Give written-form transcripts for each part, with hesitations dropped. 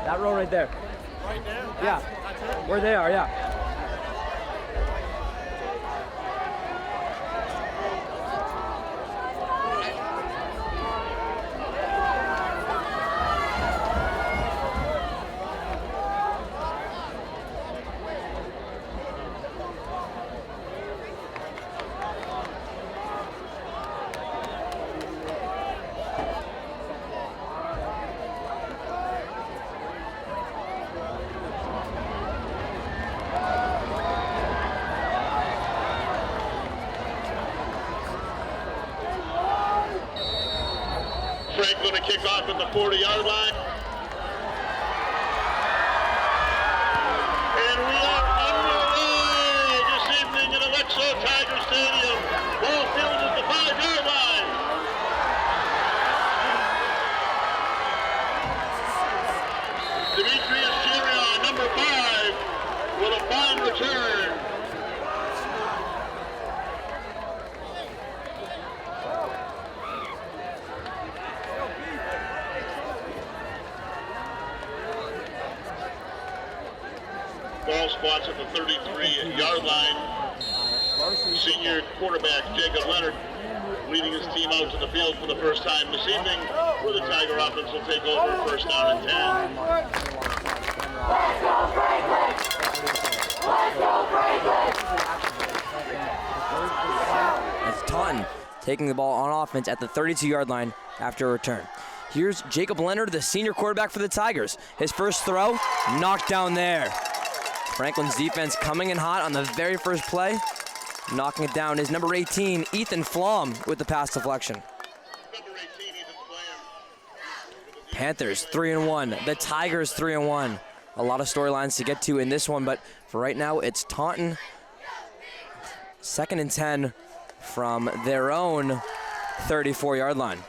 That row right there. Right there? Yeah. Where they are, yeah. Franklin to kick off at the 40-yard line. And we are underway this evening at Alexo Tiger Stadium. Ball field at the 5-yard line. Demetrius Chirion, number 5, with a fine return. Ball spots at the 33-yard line. Senior quarterback Jacob Leonard leading his team out to the field for the first time this evening, where the Tiger offense will take over first down and 10. Let's go Franklin! Let's go Franklin! That's Taunton taking the ball on offense at the 32-yard line after a return. Here's Jacob Leonard, the senior quarterback for the Tigers. His first throw, knocked down there. Franklin's defense coming in hot on the very first play. Knocking it down is number 18, Ethan Flom, with the pass deflection. Panthers 3-1, the Tigers 3-1. A lot of storylines to get to in this one, but for right now, it's Taunton. 2nd and 10 from their own 34-yard line.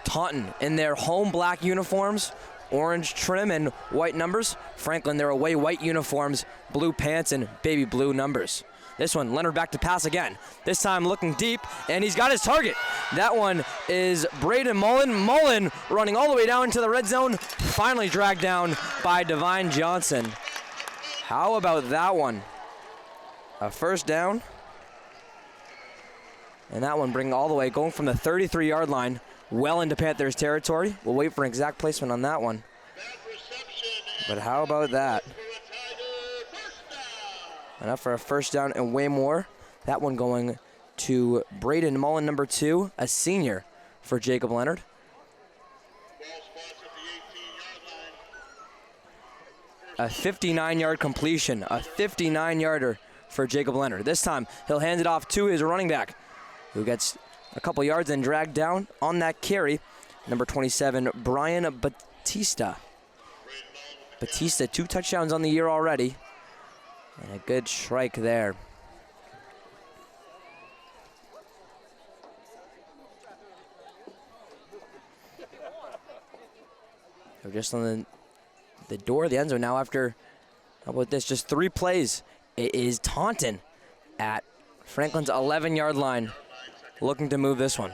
Taunton in their home black uniforms, orange trim and white numbers. Franklin, their away white uniforms, blue pants and baby blue numbers. This one, Leonard back to pass again. This time looking deep, and he's got his target. That one is Braden Mullen. Mullen running all the way down to the red zone, finally dragged down by Devine Johnson. How about that one? A first down. And that one bringing all the way, going from the 33-yard line, well into Panthers territory. We'll wait for an exact placement on that one. But how about that? Enough for a first down and way more. That one going to Braden Mullen, number 2, a senior for Jacob Leonard. A 59-yard completion, a 59-yarder for Jacob Leonard. This time, he'll hand it off to his running back, who gets a couple yards and dragged down on that carry. Number 27, Brian Batista. Batista, 2 touchdowns on the year already. And a good strike there. So just on the door of the end zone now after, how about this, just 3 plays. It is Taunton at Franklin's 11-yard line, looking to move this one.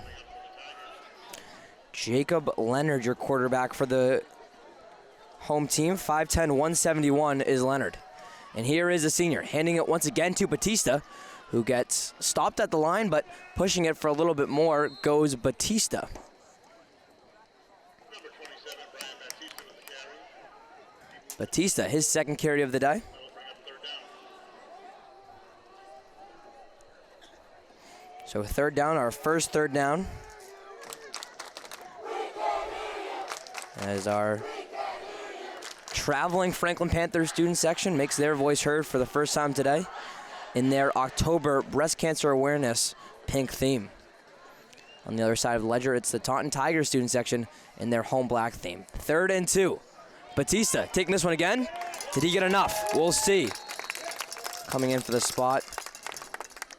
Jacob Leonard, your quarterback for the home team. 5'10", 171 is Leonard. And here is the senior, handing it once again to Batista, who gets stopped at the line, but pushing it for a little bit more goes Batista. Batista, his 2nd carry of the day. So 3rd down, our first 3rd down. As our traveling Franklin Panthers student section makes their voice heard for the first time today in their October breast cancer awareness pink theme. On the other side of the ledger, it's the Taunton Tigers student section in their home black theme. 3rd and 2. Batista taking this one again. Did he get enough? We'll see. Coming in for the spot,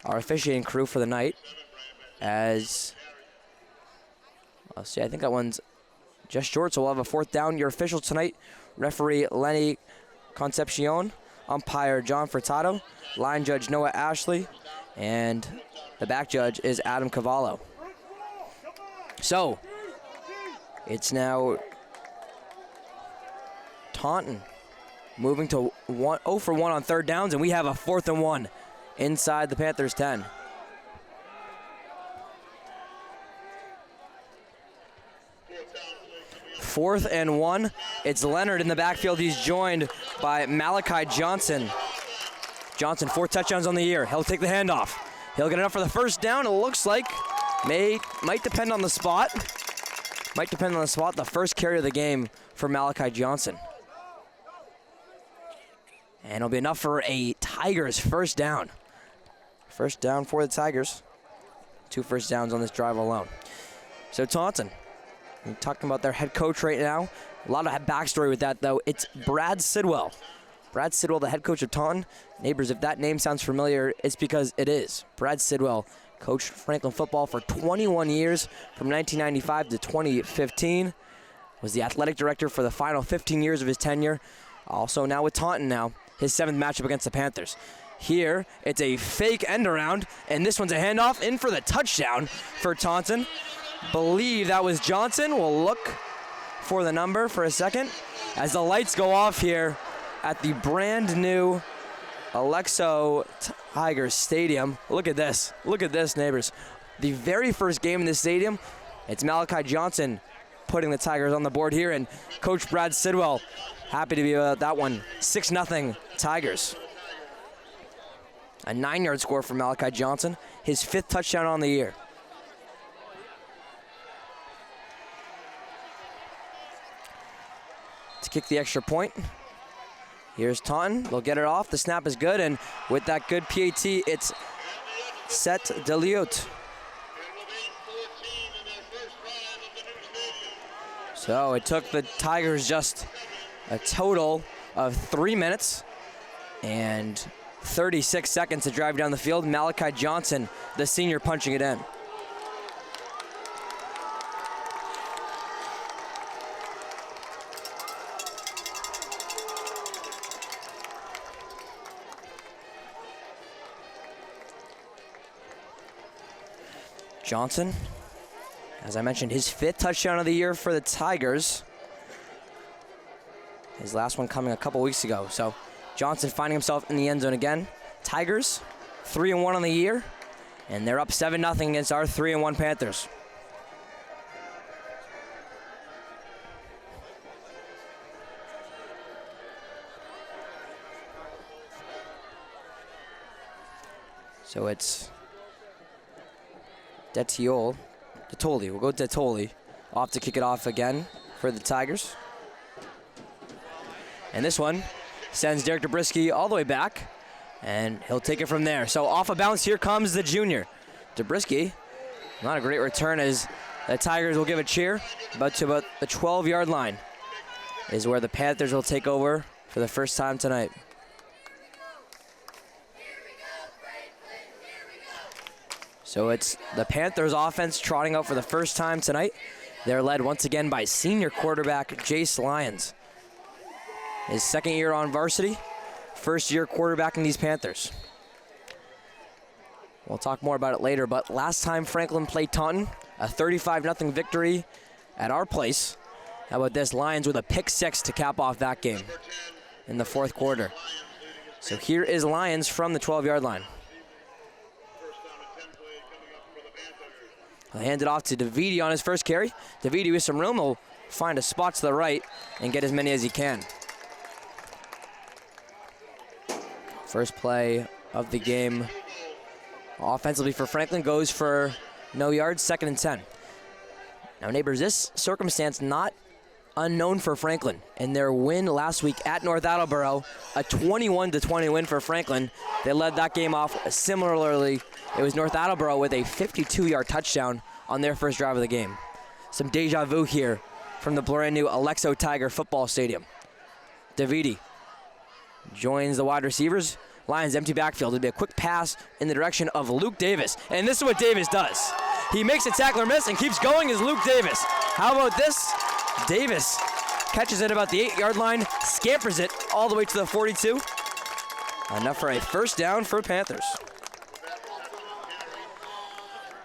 our officiating crew for the night, as I'll see, I think that one's just short, so we'll have a 4th down. Your officials tonight, referee Lenny Concepcion, umpire John Furtado, line judge Noah Ashley, and the back judge is Adam Cavallo. So, it's now Taunton moving to 0 for 1 on third downs, and we have a 4th and 1 inside the Panthers 10. Fourth and 1. It's Leonard in the backfield. He's joined by Malachi Johnson. Johnson, 4 touchdowns on the year. He'll take the handoff. He'll get enough for the first down. It looks like might depend on the spot. Might depend on the spot. The first carry of the game for Malachi Johnson. And it'll be enough for a Tigers first down. First down for the Tigers. 2 first downs on this drive alone. So Taunton, we're talking about their head coach right now. A lot of backstory with that, though. It's Brad Sidwell. Brad Sidwell, the head coach of Taunton. Neighbors, if that name sounds familiar, it's because it is. Brad Sidwell coached Franklin football for 21 years, from 1995 to 2015. Was the athletic director for the final 15 years of his tenure. Also now with Taunton now, his 7th matchup against the Panthers. Here, it's a fake end around, and this one's a handoff in for the touchdown for Taunton. Believe that was Johnson. We'll look for the number for a second as the lights go off here at the brand new Alexo Tigers Stadium. Look at this. Look at this, neighbors. The very first game in this stadium, it's Malachi Johnson putting the Tigers on the board here, and Coach Brad Sidwell happy to be about that one. 6-0 Tigers. A 9-yard score for Malachi Johnson, his 5th touchdown on the year. To kick the extra point, here's Taunton. They'll get it off. The snap is good, and with that good PAT, it's Set DeLiotte. So it took the Tigers just a total of 3 minutes and 36 seconds to drive down the field. Malachi Johnson, the senior, punching it in. Johnson, as I mentioned, his 5th touchdown of the year for the Tigers. His last one coming a couple weeks ago. So Johnson finding himself in the end zone again. Tigers, 3-1 on the year, and they're up 7-0 against our 3-1 Panthers. So it's Detoli. We'll go Detoli off to kick it off again for the Tigers. And this one sends Derek Dobrisky all the way back, and he'll take it from there. So off of bounds, here comes the junior. Dobrisky, not a great return as the Tigers will give a cheer, but to about the 12-yard line is where the Panthers will take over for the first time tonight. So it's the Panthers offense trotting out for the first time tonight. They're led once again by senior quarterback Jace Lyons. His 2nd year on varsity, 1st year quarterbacking these Panthers. We'll talk more about it later, but last time Franklin played Taunton, a 35-0 victory at our place. How about this? Lyons with a pick 6 to cap off that game in the 4th quarter. So here is Lyons from the 12-yard line. He'll hand it off to Davidi on his first carry. Davidi with some room will find a spot to the right and get as many as he can. First play of the game offensively for Franklin goes for no yards, 2nd and 10. Now neighbors, this circumstance not unknown for Franklin. In their win last week at North Attleboro, a 21-20 win for Franklin. They led that game off similarly. It was North Attleboro with a 52-yard touchdown on their first drive of the game. Some deja vu here from the brand new Alexo Tiger football stadium. Davidi joins the wide receivers. Lions empty backfield. It'll be a quick pass in the direction of Luke Davis. And this is what Davis does. He makes a tackler miss and keeps going as Luke Davis. How about this? Davis catches it about the 8-yard line, scampers it all the way to the 42. Enough for a first down for Panthers.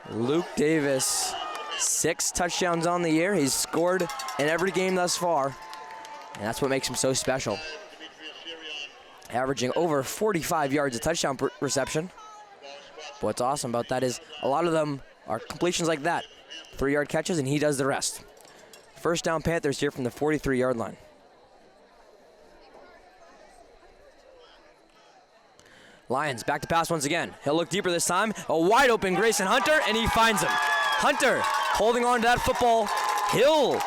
Luke Davis, 6 touchdowns on the year. He's scored in every game thus far. And that's what makes him so special. Averaging over 45 yards a touchdown reception. But what's awesome about that is a lot of them are completions like that. 3-yard catches, and he does the rest. First down Panthers here from the 43-yard line. Lions back to pass once again. He'll look deeper this time. A wide open Grayson Hunter, and he finds him. Hunter holding on to that football. He'll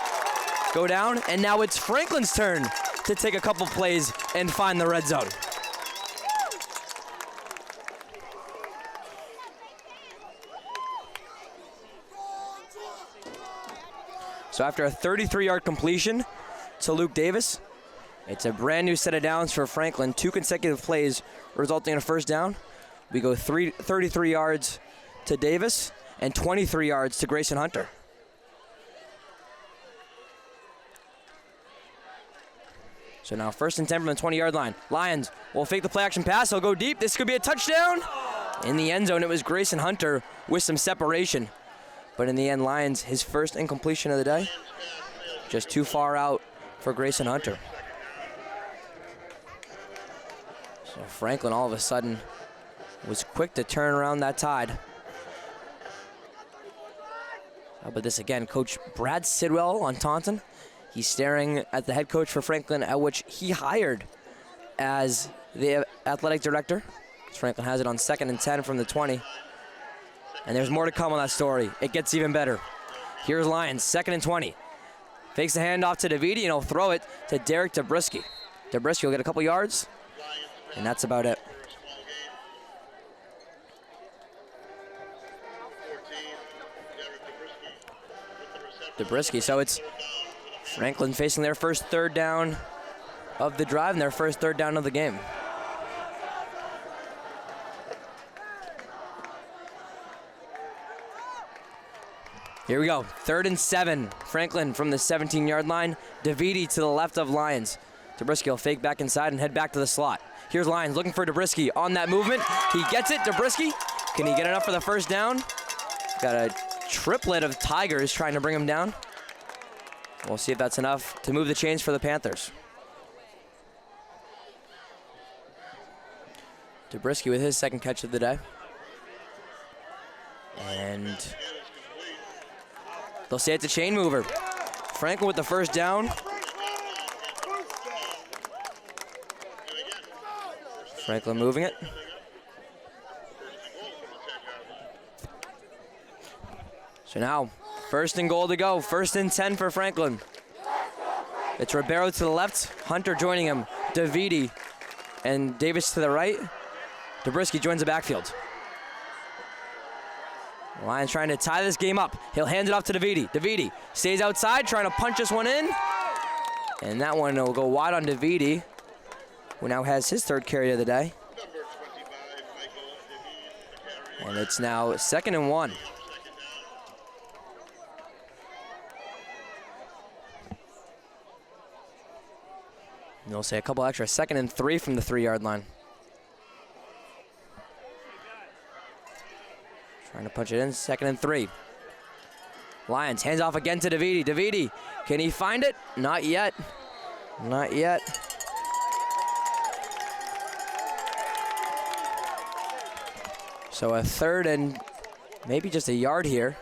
go down, and now it's Franklin's turn to take a couple plays and find the red zone. So after a 33-yard completion to Luke Davis, it's a brand new set of downs for Franklin. 2 consecutive plays resulting in a first down. We go 33 yards to Davis and 23 yards to Grayson Hunter. So now 1st and 10 from the 20-yard line. Lions will fake the play action pass. He'll go deep. This could be a touchdown. In the end zone, it was Grayson Hunter with some separation. But in the end, Lions, his first incompletion of the day. Just too far out for Grayson Hunter. So Franklin all of a sudden was quick to turn around that tide. How about this again? Coach Brad Sidwell on Taunton. He's staring at the head coach for Franklin, at which he hired as the athletic director. Franklin has it on 2nd and 10 from the 20. And there's more to come on that story. It gets even better. Here's Lions, 2nd and 20. Fakes the handoff to Davidi, and he'll throw it to Derek Dobrisky. Dobrisky will get a couple yards, and that's about it. Dobrisky, so it's Franklin facing their first 3rd down of the drive and their first 3rd down of the game. Here we go, 3rd and 7. Franklin from the 17-yard line. Davidi to the left of Lions. Dobrisky will fake back inside and head back to the slot. Here's Lions looking for Dobrisky on that movement. He gets it, Dobrisky. Can he get enough for the first down? Got a triplet of Tigers trying to bring him down. We'll see if that's enough to move the chains for the Panthers. Dobrisky with his 2nd catch of the day. And they'll say it's a chain mover. Franklin with the first down. Franklin moving it. So now, 1st and goal to go. 1st and 10 for Franklin. It's Ribeiro to the left. Hunter joining him. Davidi and Davis to the right. Dobrisky joins the backfield. Lions trying to tie this game up. He'll hand it off to Davidi. Davidi stays outside, trying to punch this one in. And that one will go wide on Davidi, who now has his 3rd carry of the day. And it's now 2nd and 1. And they'll say a couple extra. 2nd and 3 from the 3-yard line. Trying to punch it in, 2nd and 3. Lions, hands off again to Davidi. Davidi, can he find it? Not yet. Not yet. So a 3rd and maybe just a yard here.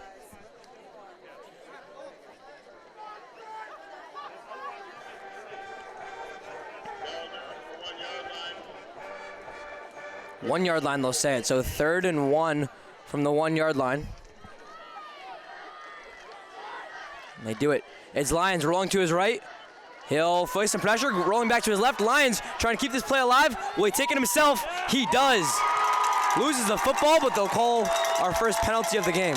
One-yard line, they'll say it. So 3rd and 1 from the 1-yard line. And they do it. It's Lions rolling to his right. He'll face some pressure, rolling back to his left. Lions trying to keep this play alive. Will he take it himself? He does. Loses the football, but they'll call our first penalty of the game.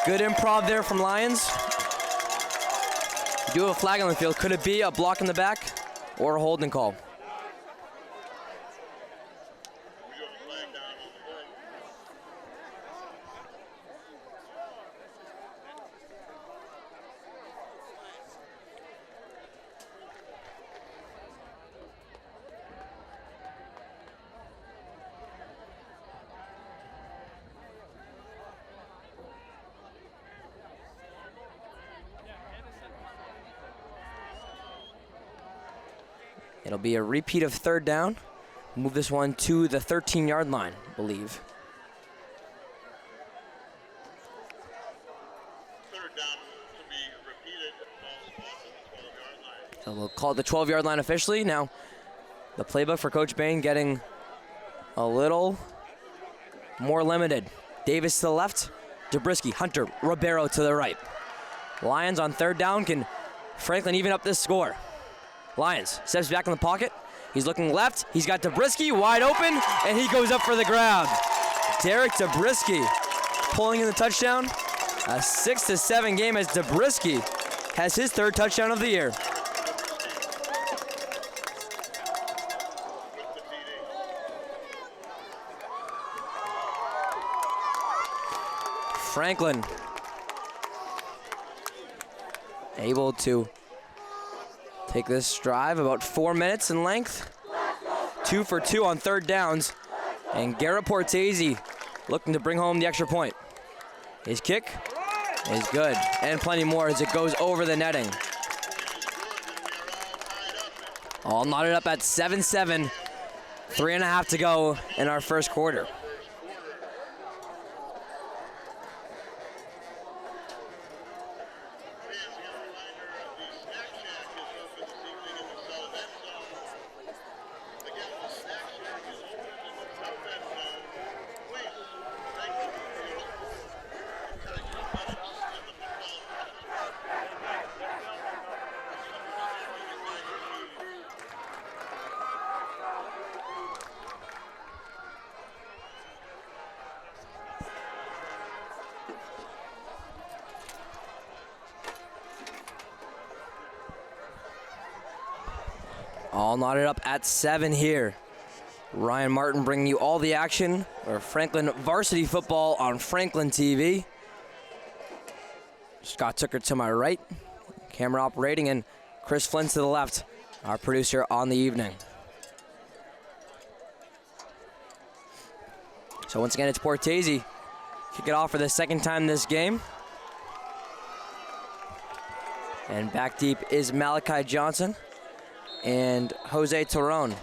Good improv there from Lions. Do have a flag on the field. Could it be a block in the back or a holding call? It'll be a repeat of third down. Move this one to the 13-yard line, I believe. Third down to be repeated. Ball spot on the 12-yard line. So we'll call it the 12-yard line officially. Now, the playbook for Coach Bain getting a little more limited. Davis to the left, Zabriskie, Hunter, Ribeiro to the right. Lions on third down. Can Franklin even up this score? Lions steps back in the pocket. He's looking left. He's got Zabriskie wide open, and he goes up for the grab. Derek Zabriskie pulling in the touchdown. A 6-7 game as Zabriskie has his third touchdown of the year. Franklin able to take this drive about 4 minutes in length. 2 for 2 on third downs. And Garrett Portese looking to bring home the extra point. His kick is good, and plenty more as it goes over the netting. All knotted up at 7-7. 3.5 to go in our first quarter. All knotted up at 7 here. Ryan Martin bringing you all the action for Franklin Varsity football on Franklin TV. Scott Tucker to my right, camera operating, and Chris Flynn to the left, our producer on the evening. So once again, it's Portese. Kick it off for the second time this game. And back deep is Malachi Johnson and Jose Torron.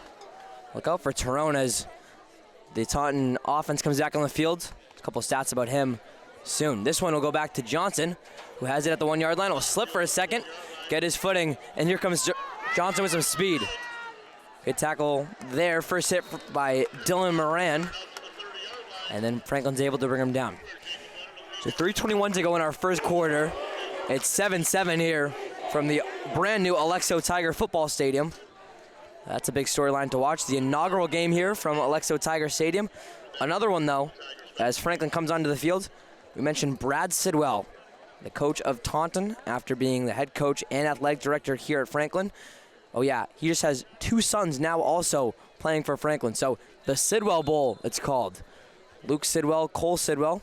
Look out for Torron as the Taunton offense comes back on the field. A couple stats about him soon. This one will go back to Johnson, who has it at the 1 yard line. Will slip for a second, get his footing, and here comes Johnson with some speed. Good tackle there. First hit by Dylan Moran, and then Franklin's able to bring him down. So 3:21 to go in our first quarter. It's 7-7 here from the brand new Alexo Tiger Football Stadium. That's a big storyline to watch. The inaugural game here from Alexo Tiger Stadium. Another one, though, as Franklin comes onto the field. We mentioned Brad Sidwell, the coach of Taunton, after being the head coach and athletic director here at Franklin. Oh, yeah, he just has 2 sons now also playing for Franklin. So the Sidwell Bowl, it's called. Luke Sidwell, Cole Sidwell.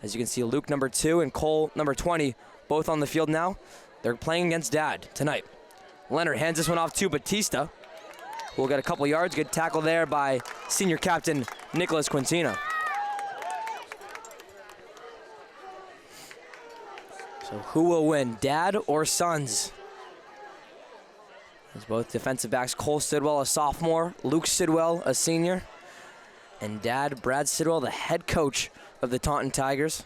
As you can see, Luke number 2 and Cole number 20, both on the field now. They're playing against Dad tonight. Leonard hands this one off to Batista, who will get a couple yards. Good tackle there by senior captain Nicholas Quintina. So who will win, Dad or sons? As both defensive backs, Cole Sidwell, a sophomore, Luke Sidwell, a senior, and Dad, Brad Sidwell, the head coach of the Taunton Tigers.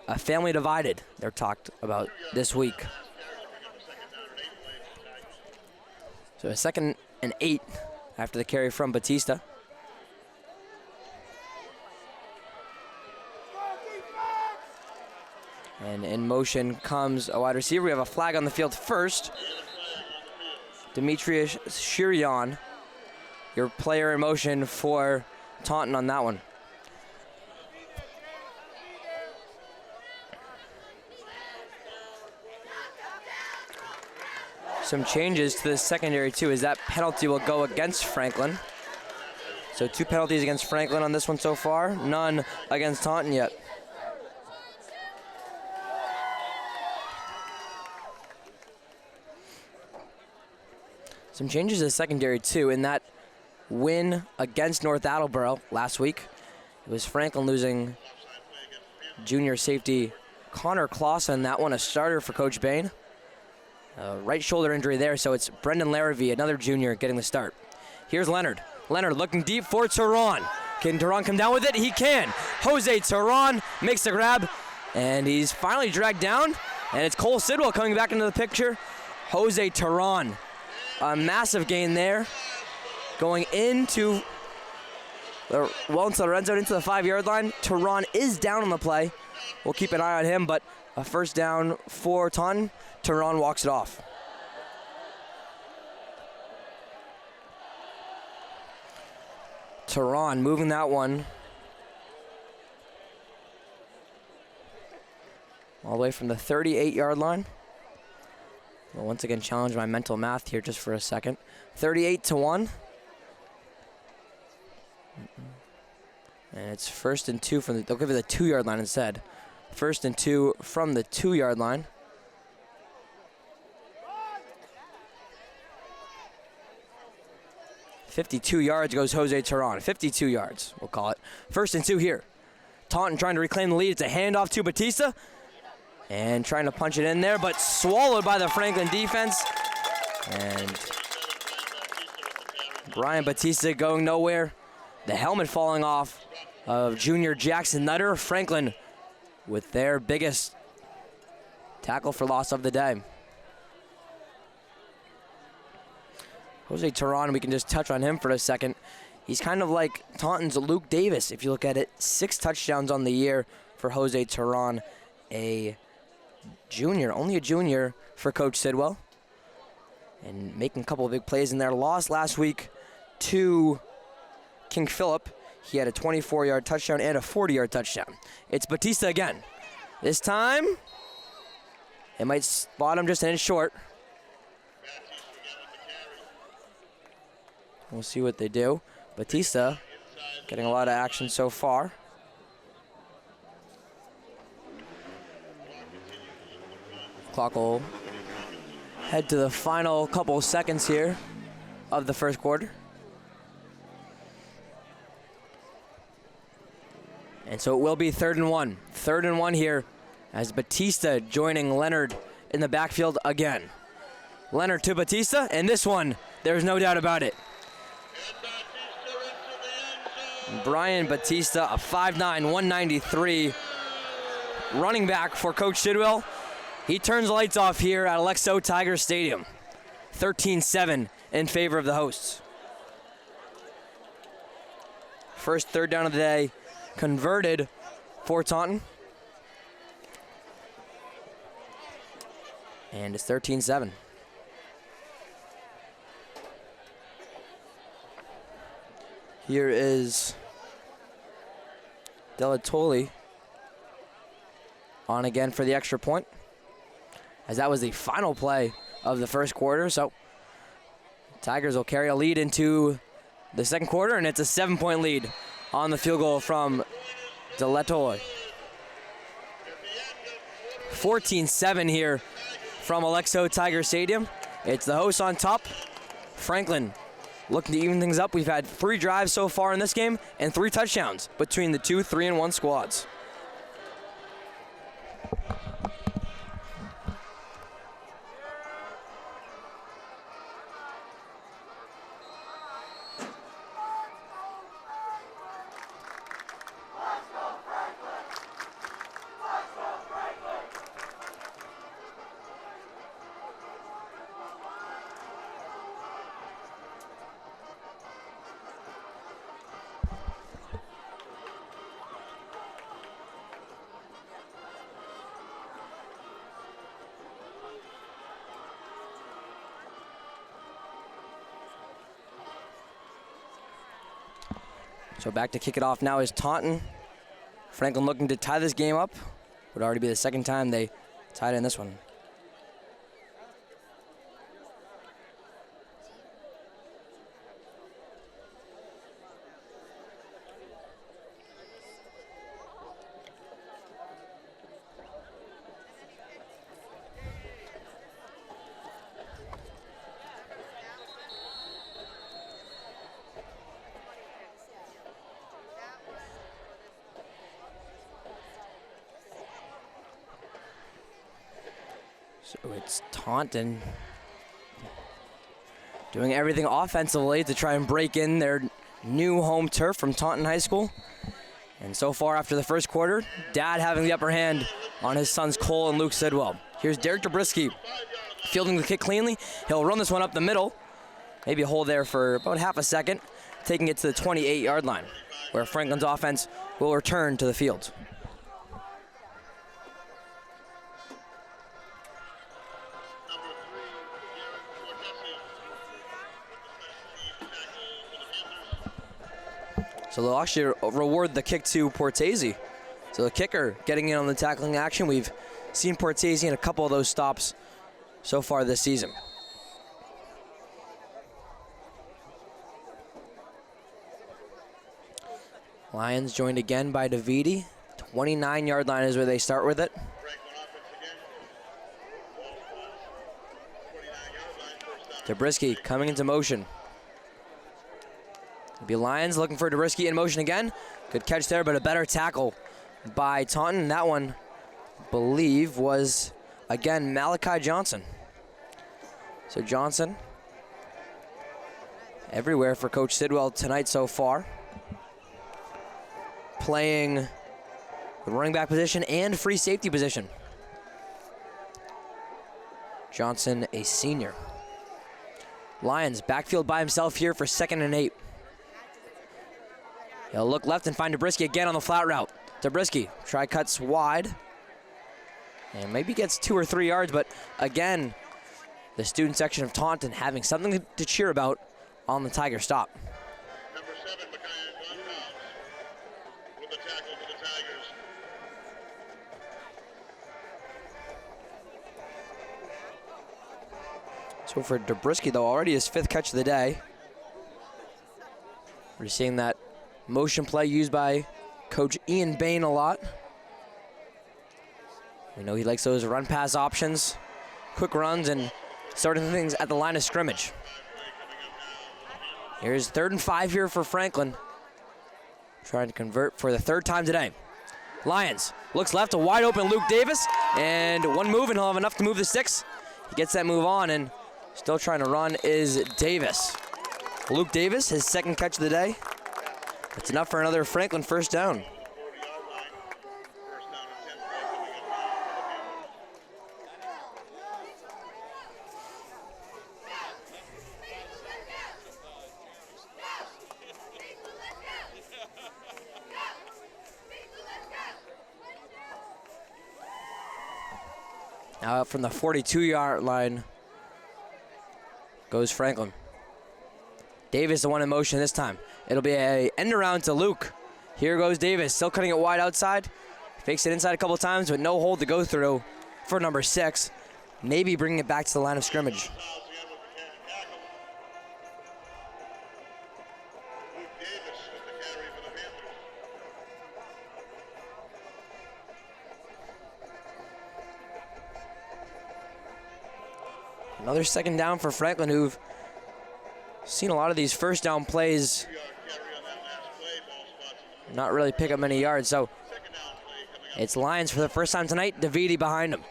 A family divided, they're talked about this week. So a 2nd and 8 after the carry from Batista. And in motion comes a wide receiver. We have a flag on the field first. Demetrius Shirion, your player in motion for Taunton on that one. Some changes to the secondary too, as that penalty will go against Franklin. So 2 penalties against Franklin on this one so far, none against Taunton yet. Some changes to the secondary too. In that win against North Attleboro last week, it was Franklin losing junior safety Connor Clausen, that one a starter for Coach Bain. Right shoulder injury there, so it's Brendan Larrabee, another junior, getting the start. Here's Leonard. Leonard looking deep for Tehran. Can Tehran come down with it? He can. Jose Tehran makes the grab, and he's finally dragged down, and it's Cole Sidwell coming back into the picture. Jose Tehran, a massive gain there, going into the red zone, into the 5-yard line. Tehran is down on the play. We'll keep an eye on him, but a first down for Taunton. Tehran walks it off. Tehran moving that one all the way from the 38-yard line. We'll once again challenge my mental math here just for a second. 38-1. And it's 1st and 2 from they'll give it the 2-yard line instead. 1st and 2 from the 2-yard line. $52 yards goes Jose Tehran. 52 yards, we'll call it. 1st and 2 here. Taunton trying to reclaim the lead. It's a handoff to Batista. And trying to punch it in there, but swallowed by the Franklin defense. And Brian Batista going nowhere. The helmet falling off of junior Jackson Nutter. Franklin with their biggest tackle for loss of the day. Jose Tehran, we can just touch on him for a second. He's kind of like Taunton's Luke Davis, if you look at it. 6 touchdowns on the year for Jose Tehran, a junior, only a junior for Coach Sidwell. And making a couple of big plays in there. Lost last week to King Philip. He had a 24-yard touchdown and a 40-yard touchdown. It's Batista again. This time, it might spot him just an inch short. We'll see what they do. Batista getting a lot of action so far. Clock will head to the final couple of seconds here of the first quarter. And so it will be 3rd and 1. 3rd and 1 here as Batista joining Leonard in the backfield again. Leonard to Batista, and this one, there's no doubt about it. Brian Batista, a 5'9", 193 running back for Coach Sidwell. He turns the lights off here at Alexo Tiger Stadium. 13-7 in favor of the hosts. First 3rd down of the day converted for Taunton. And it's 13-7. Here is Delatoli on again for the extra point, as that was the final play of the first quarter. So Tigers will carry a lead into the second quarter, and it's a 7-point lead on the field goal from Delatoli. 14-7 here from Alexo Tiger Stadium. It's the hosts on top. Franklin looking to even things up. We've had 3 drives so far in this game and 3 touchdowns between the 2 3-and-1 squads. So back to kick it off now is Taunton. Franklin looking to tie this game up. Would already be the second time they tied in this one. So it's Taunton doing everything offensively to try and break in their new home turf from Taunton High School. And so far after the first quarter, Dad having the upper hand on his sons Cole and Luke Sidwell. Here's Derek Dobrisky fielding the kick cleanly. He'll run this one up the middle. Maybe hold there for about half a second, taking it to the 28-yard line, where Franklin's offense will return to the field. So they'll actually reward the kick to Portese. So the kicker getting in on the tackling action. We've seen Portese in a couple of those stops so far this season. Lions joined again by DeViti. 29-yard line is where they start with it. Dobrisky coming into motion. It'll be Lions looking for Dobrisky in motion again. Good catch there, but a better tackle by Taunton. That one, I believe, was, again, Malachi Johnson. So Johnson everywhere for Coach Sidwell tonight so far. Playing the running back position and free safety position. Johnson, a senior. Lions backfield by himself here for 2nd and 8. He'll look left and find Dobrisky again on the flat route. Dobrisky try cuts wide and maybe gets 2 or 3 yards, but again, the student section of Taunton having something to cheer about on the Tiger stop. Number 7, Micaiah Gonzalez with the tackle for the Tigers. So for Dobrisky, though, already his 5th catch of the day. We're seeing that motion play used by Coach Ian Bain a lot. We know he likes those run-pass options, quick runs, and starting things at the line of scrimmage. Here's 3rd and 5 here for Franklin. Trying to convert for the 3rd time today. Lions looks left, a wide open Luke Davis, and one move and he'll have enough to move the 6. He gets that move on, and still trying to run is Davis. Luke Davis, his 2nd catch of the day. That's enough for another Franklin first down. Now up from the 42-yard line goes Franklin. Davis the one in motion this time. It'll be a end around to Luke. Here goes Davis, still cutting it wide outside. Fakes it inside a couple times, but no hold to go through for number 6. Maybe bringing it back to the line of scrimmage. Another 2nd down for Franklin, who've seen a lot of these first down plays not really pick up many yards. So it's Lions for the first time tonight. DeViti behind him.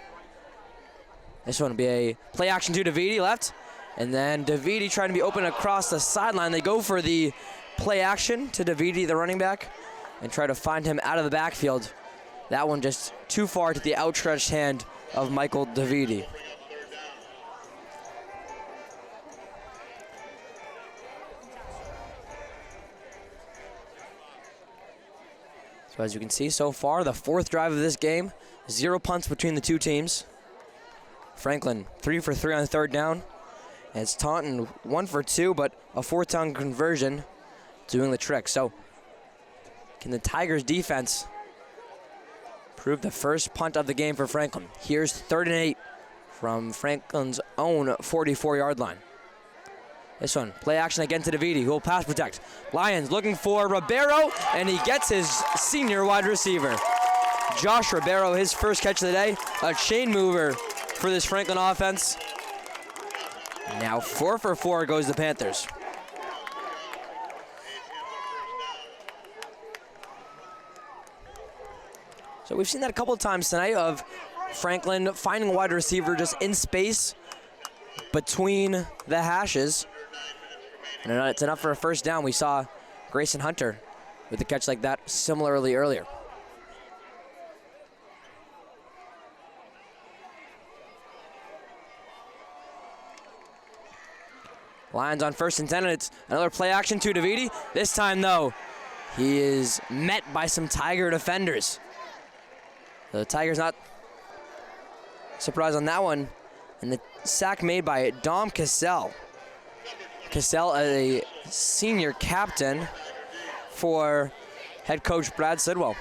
This one will be a play action to DeViti left. And then DeViti trying to be open across the sideline. They go for the play action to DeViti, the running back, and try to find him out of the backfield. That one just too far to the outstretched hand of Michael DeViti. So as you can see so far, the 4th drive of this game, 0 punts between the two teams. Franklin 3 for 3 on 3rd down. And it's Taunton 1 for 2, but a 4th down conversion doing the trick. So can the Tigers defense prove the first punt of the game for Franklin? Here's 3rd and 8 from Franklin's own 44-yard line. This one, play action again to DeViti, who will pass protect. Lions looking for Ribeiro, and he gets his senior wide receiver. Josh Ribeiro, his first catch of the day, a chain mover for this Franklin offense. Now 4 for 4 goes the Panthers. So we've seen that a couple of times tonight of Franklin finding a wide receiver just in space between the hashes. And it's enough for a first down. We saw Grayson Hunter with a catch like that similarly earlier. Lions on 1st and 10, and it's another play action to Davidi. This time, though, he is met by some Tiger defenders. The Tigers not surprised on that one. And the sack made by Dom Cassell. Cassell, a senior captain for head coach Brad Sidwell.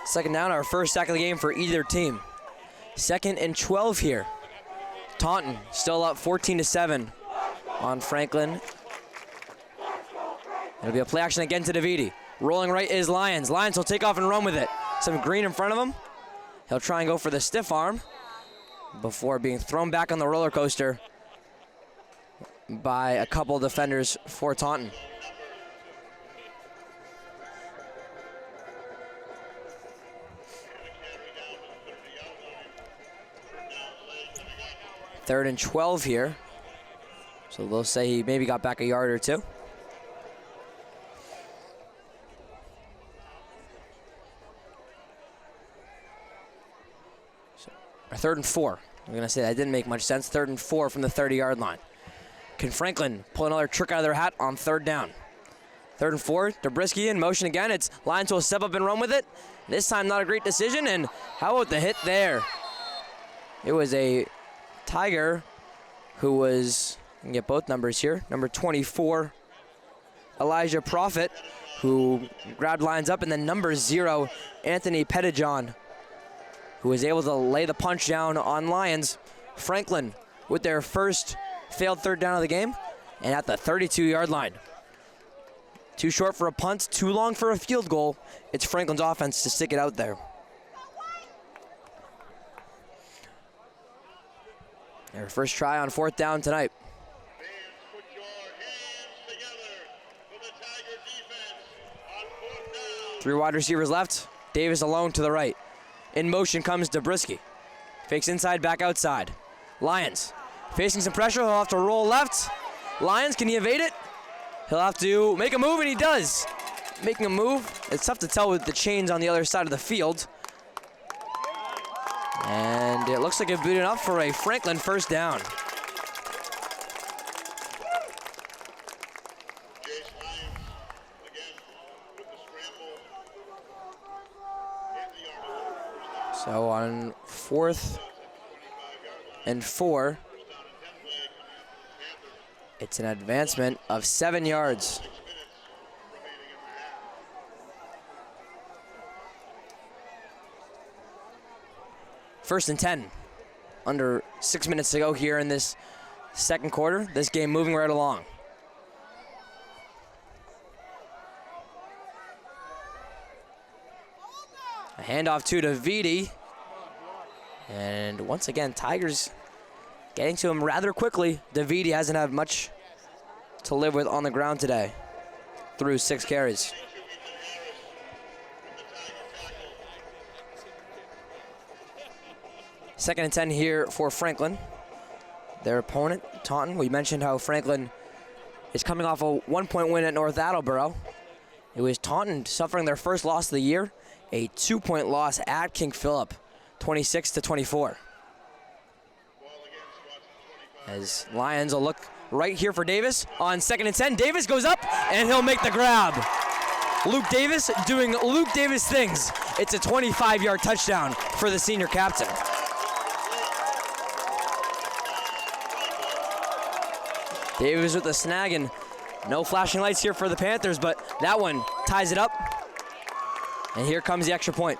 Second down, our first sack of the game for either team. 2nd and 12 here. Taunton still up 14-7 on Franklin. It'll be a play action again to Davidi. Rolling right is Lyons. Lyons will take off and run with it. Some green in front of him. He'll try and go for the stiff arm before being thrown back on the roller coaster by a couple defenders for Taunton. Third and 12 here. So they'll say he maybe got back a yard or two. So, 3rd and 4. I'm going to say that didn't make much sense. 3rd and 4 from the 30-yard line. Can Franklin pull another trick out of their hat on 3rd down? 3rd and 4. Dobrisky in motion again. It's Lyons will step up and run with it. This time not a great decision. And how about the hit there? It was a Tiger who was, I can get both numbers here, number 24, Elijah Prophet, who grabbed Lyons up, and then number 0, Anthony Pettijohn, who was able to lay the punch down on Lyons. Franklin with their first failed 3rd down of the game, and at the 32-yard line. Too short for a punt, too long for a field goal. It's Franklin's offense to stick it out there. Their first try on 4th down tonight. Fans, put your hands together for the Tiger defense on 4th down. 3 wide receivers left. Davis alone to the right. In motion comes Dobrisky. Fakes inside, back outside. Lyons facing some pressure. He'll have to roll left. Lyons, can he evade it? He'll have to make a move, and he does. Making a move. It's tough to tell with the chains on the other side of the field. And it looks like it's good enough for a Franklin first down. Jace Lyons again with the scramble. And the yard. So on 4th and 4, it's an advancement of 7 yards. First and 10. Under 6 minutes to go here in this second quarter. This game moving right along. A handoff to Davidi. And once again, Tigers getting to him rather quickly. Davidi hasn't had much to live with on the ground today through 6 carries. Second and 10 here for Franklin. Their opponent, Taunton. We mentioned how Franklin is coming off a 1-point win at North Attleboro. It was Taunton suffering their first loss of the year, a 2-point loss at King Philip, 26-24. As Lyons will look right here for Davis on 2nd and 10. Davis goes up, and he'll make the grab. Luke Davis doing Luke Davis things. It's a 25-yard touchdown for the senior captain. Davis with the snag, and no flashing lights here for the Panthers, but that one ties it up. And here comes the extra point.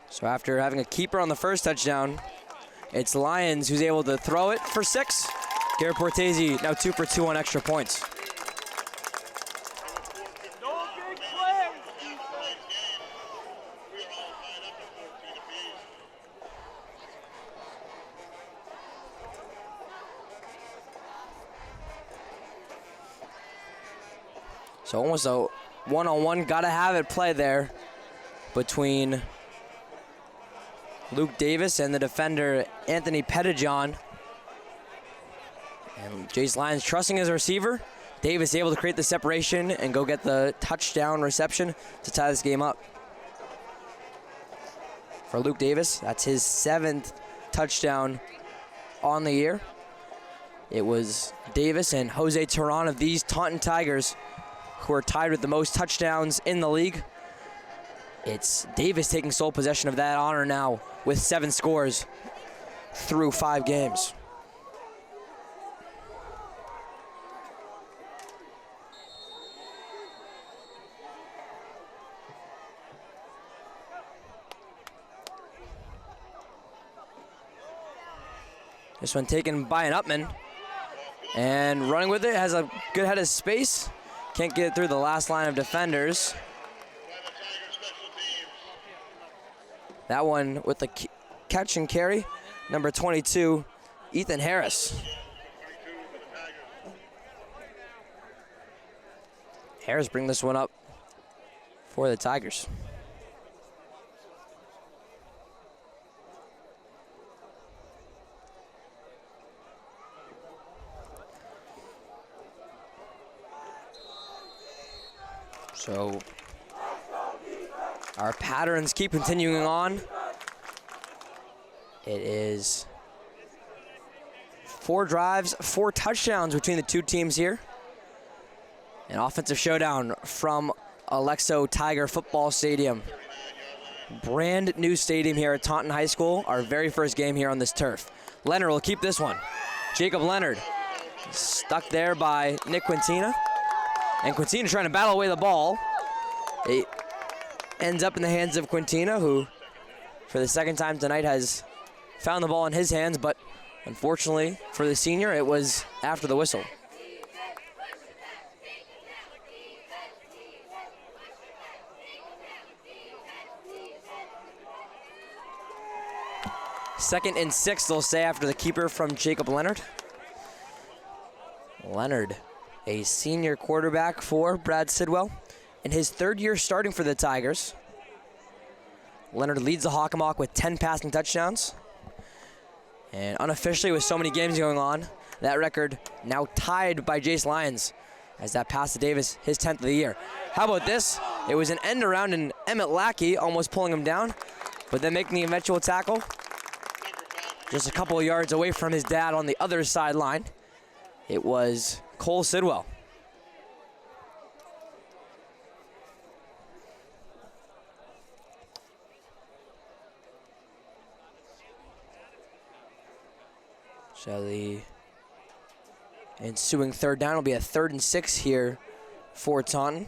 So after having a keeper on the first touchdown, it's Lyons who's able to throw it for 6. Garrett Portese now 2 for 2 on extra points. So almost a one-on-one, gotta have it play there between Luke Davis and the defender Anthony Pettijohn. And Jace Lyons trusting his receiver. Davis able to create the separation and go get the touchdown reception to tie this game up. For Luke Davis, that's his 7th touchdown on the year. It was Davis and Jose Teran of these Taunton Tigers who are tied with the most touchdowns in the league. It's Davis taking sole possession of that honor now with 7 scores through 5 games. This one taken by an Upman. And running with it, has a good head of space. Can't get it through the last line of defenders. That one with the catch and carry, number 22, Ethan Harris. Harris bring this one up for the Tigers. So our patterns keep continuing on. It is 4 drives, 4 touchdowns between the two teams here. An offensive showdown from Alexo Tiger Football Stadium. Brand new stadium here at Taunton High School. Our very first game here on this turf. Leonard will keep this one. Jacob Leonard stuck there by Nick Quintina. And Quintina trying to battle away the ball. It ends up in the hands of Quintina, who for the 2nd time tonight has found the ball in his hands, but unfortunately for the senior, it was after the whistle. Second and 6, they'll say, after the keeper from Jacob Leonard. Leonard, a senior quarterback for Brad Sidwell, in his 3rd year starting for the Tigers. Leonard leads the Hockomock with 10 passing touchdowns. And unofficially, with so many games going on, that record now tied by Jace Lyons as that pass to Davis, his 10th of the year. How about this? It was an end around and Emmett Lackey almost pulling him down, but then making the eventual tackle just a couple of yards away from his dad on the other sideline. It was Cole Sidwell. So the ensuing 3rd down will be a 3rd and 6 here for Taunton.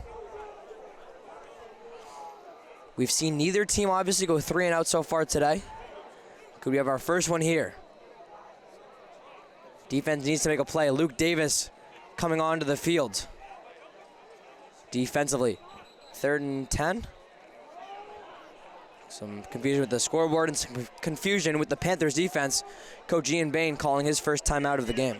We've seen neither team obviously go 3 and out so far today. Could we have our first one here? Defense needs to make a play. Luke Davis coming onto the field. Defensively, 3rd and 10. Some confusion with the scoreboard and some confusion with the Panthers defense. Coach Ian Bain calling his first timeout of the game.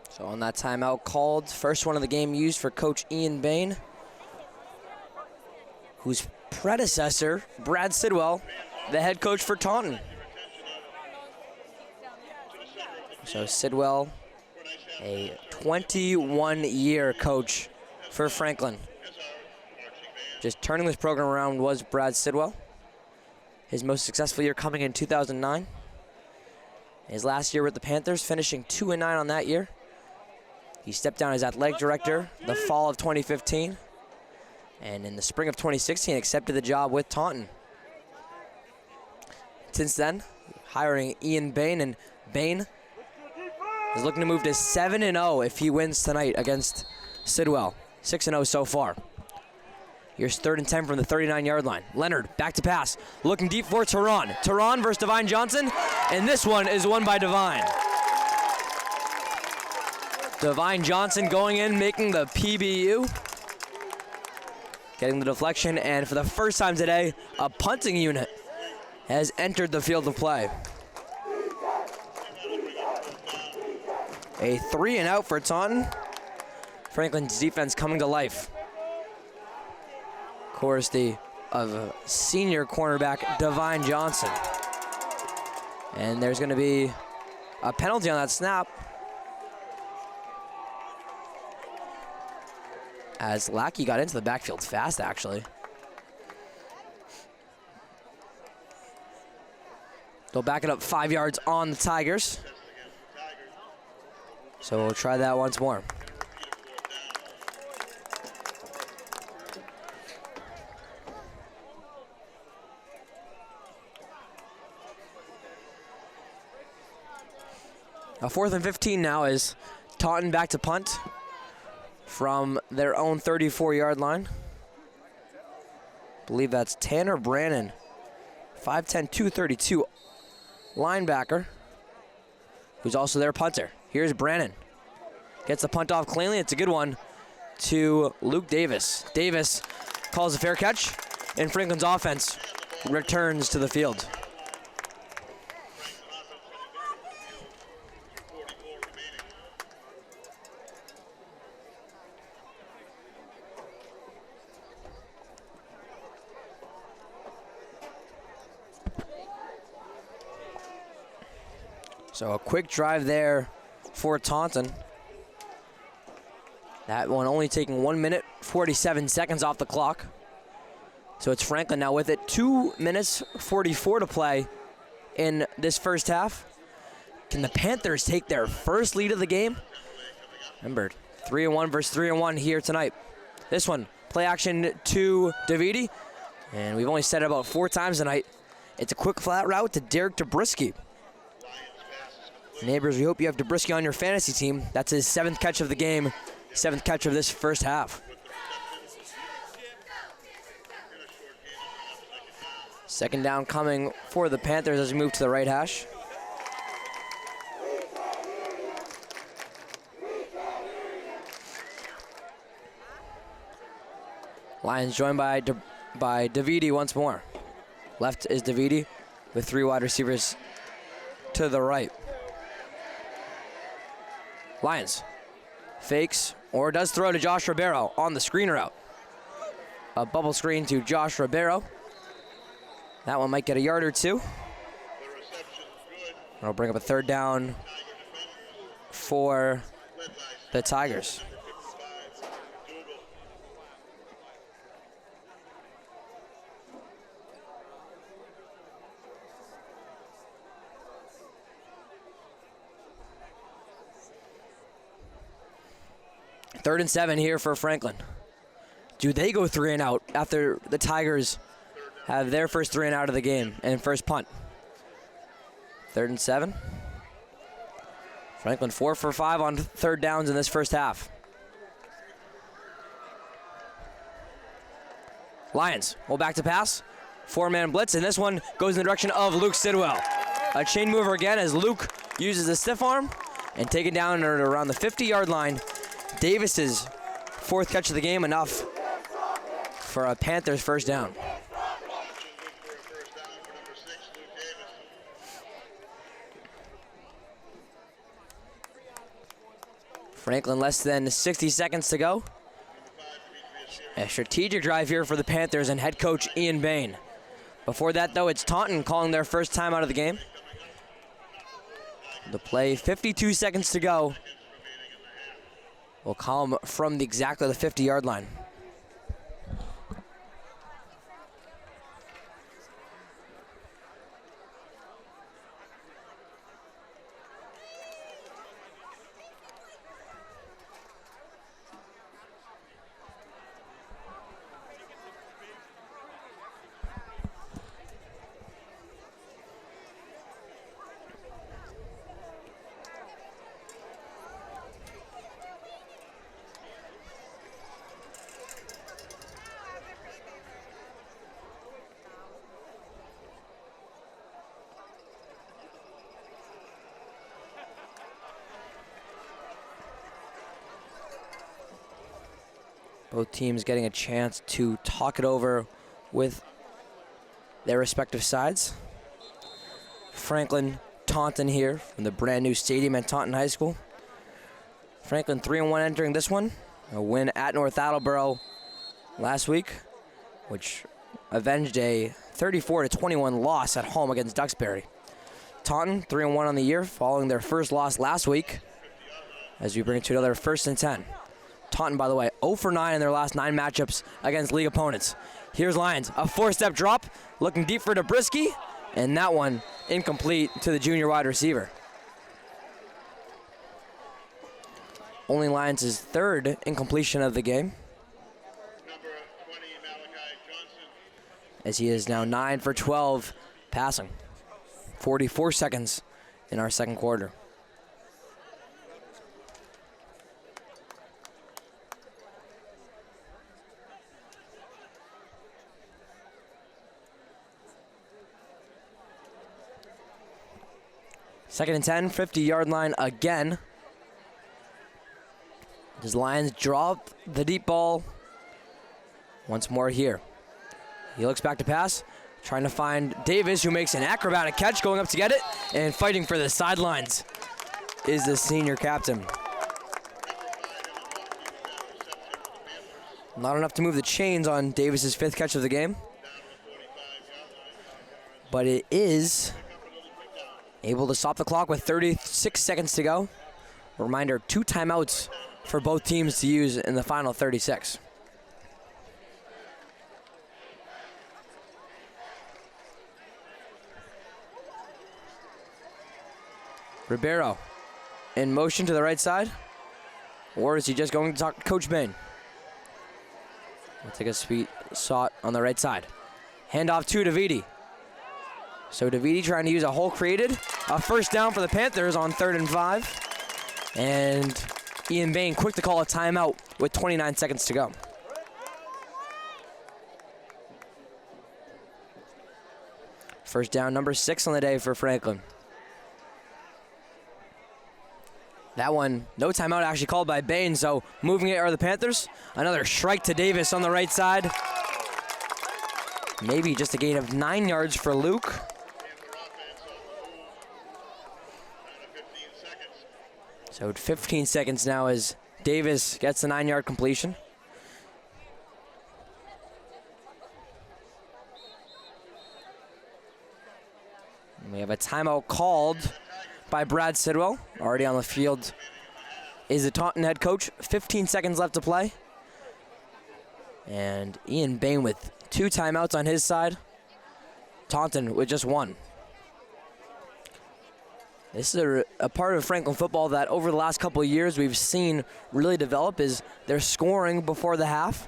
So on that timeout called, first one of the game used for Coach Ian Bain, whose predecessor, Brad Sidwell, the head coach for Taunton. So Sidwell, a 21-year coach for Franklin. Just turning this program around was Brad Sidwell. His most successful year coming in 2009. His last year with the Panthers, finishing 2-9 on that year. He stepped down as athletic director the fall of 2015, and in the spring of 2016 accepted the job with Taunton. Since then, hiring Ian Bain, and Bain is looking to move to 7-0 if he wins tonight against Sidwell. 6-0 so far. Here's 3rd and 10 from the 39-yard line. Leonard, back to pass, looking deep for Tehran. Tehran versus Devine Johnson, and this one is won by Devine. Devine Johnson going in, making the PBU. Getting the deflection, and for the first time today, a punting unit has entered the field of play. A 3-and-out for Taunton. Franklin's defense coming to life. Of course, of senior cornerback Devine Johnson. And there's going to be a penalty on that snap, as Lackey got into the backfield fast, actually. They'll back it up 5 yards on the Tigers. So we'll try that once more. A 4th and 15 now as Taunton back to punt from their own 34-yard line. I believe that's Tanner Brannon, 5'10", 232 linebacker, who's also their punter. Here's Brannon. Gets the punt off cleanly. It's a good one to Luke Davis. Davis calls a fair catch, and Franklin's offense returns to the field. So a quick drive there for Taunton. That one only taking 1 minute, 47 seconds off the clock. So it's Franklin now with it. 2 minutes, 44 to play in this first half. Can the Panthers take their first lead of the game? Remember, 3-1 versus 3-1 here tonight. This one, play action to Davidi. And we've only said it about 4 times tonight. It's a quick flat route to Derek Dabrisky. Neighbors, we hope you have Dabrisky on your fantasy team. That's his 7th catch of the game, 7th catch of this first half. Second down coming for the Panthers as we move to the right hash. Lions joined by Davidi once more. Left is Davidi with 3 wide receivers to the right. Lions fakes or does throw to Josh Ribeiro on the screen route. A bubble screen to Josh Ribeiro. That one might get a yard or 2. It'll bring up a 3rd down for the Tigers. Third and 7 here for Franklin. Do they go 3-and-out after the Tigers have their first 3-and-out of the game and first punt? 3rd and 7. Franklin 4 for 5 on 3rd downs in this first half. Lions will back to pass. 4-man blitz, and this one goes in the direction of Luke Sidwell. A chain mover again as Luke uses a stiff arm and taken down at around the 50-yard line. Davis's 4th catch of the game, enough for a Panthers first down. Franklin less than 60 seconds to go. A strategic drive here for the Panthers and head coach Ian Bain. Before that, though, it's Taunton calling their first time out of the game. The play, 52 seconds to go. We'll call him from exactly the 50-yard line. Both teams getting a chance to talk it over with their respective sides. Franklin, Taunton here from the brand new stadium at Taunton High School. Franklin 3-1 entering this one. A win at North Attleboro last week, which avenged a 34-21 loss at home against Duxbury. Taunton 3-1 on the year following their first loss last week as we bring it to another 1st and 10. Taunton, by the way, 0 for 9 in their last 9 matchups against league opponents. Here's Lyons, a 4-step drop, looking deep for Dobrisky, and that one incomplete to the junior wide receiver. Only Lyons' third incompletion of the game, Number 20, Malachi Johnson. as he is now 9 for 12 passing. 44 seconds in our second quarter. Second and 10, 50-yard line again. Does Lyons drop the deep ball once more here? He looks back to pass, trying to find Davis, who makes an acrobatic catch, going up to get it, and fighting for the sidelines is the senior captain. Not enough to move the chains on Davis's 5th catch of the game, but it is able to stop the clock with 36 seconds to go. A reminder, 2 timeouts for both teams to use in the final 36. Ribeiro in motion to the right side, or is he just going to talk to Coach Bain? We'll take a sweet shot on the right side. Handoff to Davidi. So Davidi trying to use a hole created. A first down for the Panthers on 3rd and 5. And Ian Bain quick to call a timeout with 29 seconds to go. First down, number 6 on the day for Franklin. That one, no timeout actually called by Bain, so moving it are the Panthers. Another strike to Davis on the right side. Maybe just a gain of 9 yards for Luke. So 15 seconds now as Davis gets the 9-yard completion. And we have a timeout called by Brad Sidwell. Already on the field is the Taunton head coach. 15 seconds left to play. And Ian Bain with 2 timeouts on his side. Taunton with just 1. This is a part of Franklin football that over the last couple of years we've seen really develop is their scoring before the half.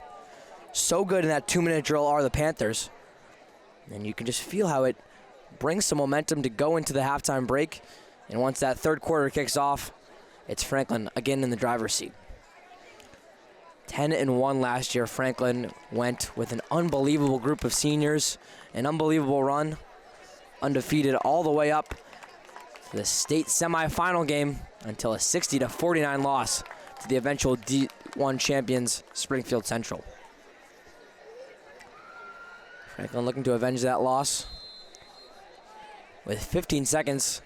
So good in that 2-minute drill are the Panthers. And you can just feel how it brings some momentum to go into the halftime break. And once that 3rd quarter kicks off, it's Franklin again in the driver's seat. 10-1 last year. Franklin went with an unbelievable group of seniors, an unbelievable run, undefeated all the way up to the state semifinal game until a 60-49 loss to the eventual D1 champions, Springfield Central. Franklin looking to avenge that loss with 15 seconds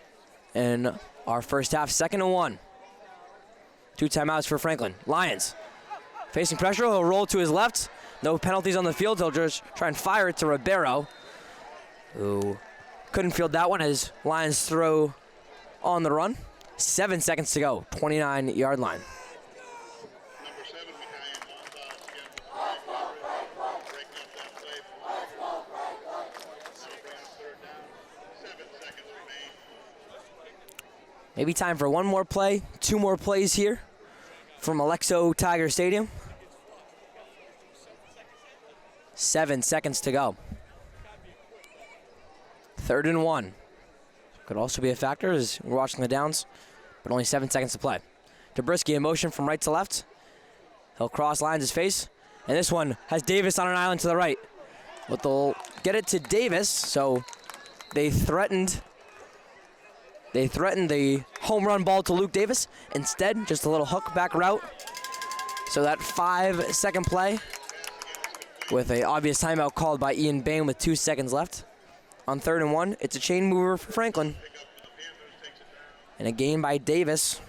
in our first half. 2nd and 1. 2 timeouts for Franklin. Lyons facing pressure. He'll roll to his left. No penalties on the field. He'll just try and fire it to Ribeiro, who couldn't field that one as Lyons throw on the run. 7 seconds to go. 29-yard line. Number 7, Micaiah Gonzalez again with the flag breaking up that play. That'll bring up 3rd down. 7 seconds remain. Maybe time for one more play. 2 more plays here from Alexo Tiger Stadium. 7 seconds to go. 3rd and 1. Could also be a factor as we're watching the downs, but only 7 seconds to play. Dobrisky in motion from right to left. He'll cross Lyons' face, and this one has Davis on an island to the right. But they'll get it to Davis, so they threatened the home run ball to Luke Davis. Instead, just a little hook back route. So that 5-second play with an obvious timeout called by Ian Bain with 2 seconds left. On 3rd and 1, it's a chain mover for Franklin. And a gain by Davis.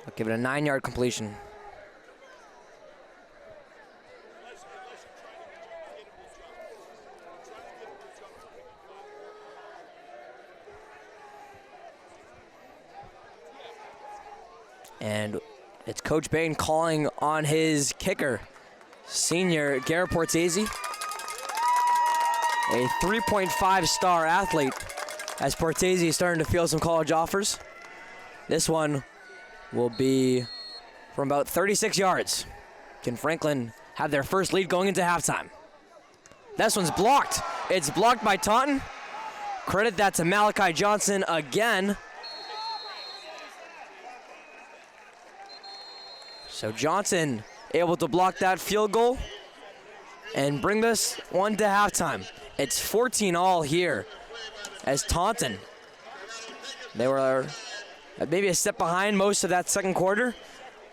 I'll give it a 9-yard completion. And it's Coach Bain calling on his kicker, senior Garrett Portese, a 3.5-star athlete, as Portese is starting to feel some college offers. This one will be from about 36 yards. Can Franklin have their first lead going into halftime? This one's blocked. It's blocked by Taunton. Credit that to Malachi Johnson again. So Johnson able to block that field goal and bring this one to halftime. It's 14-all here as Taunton. They were maybe a step behind most of that second quarter,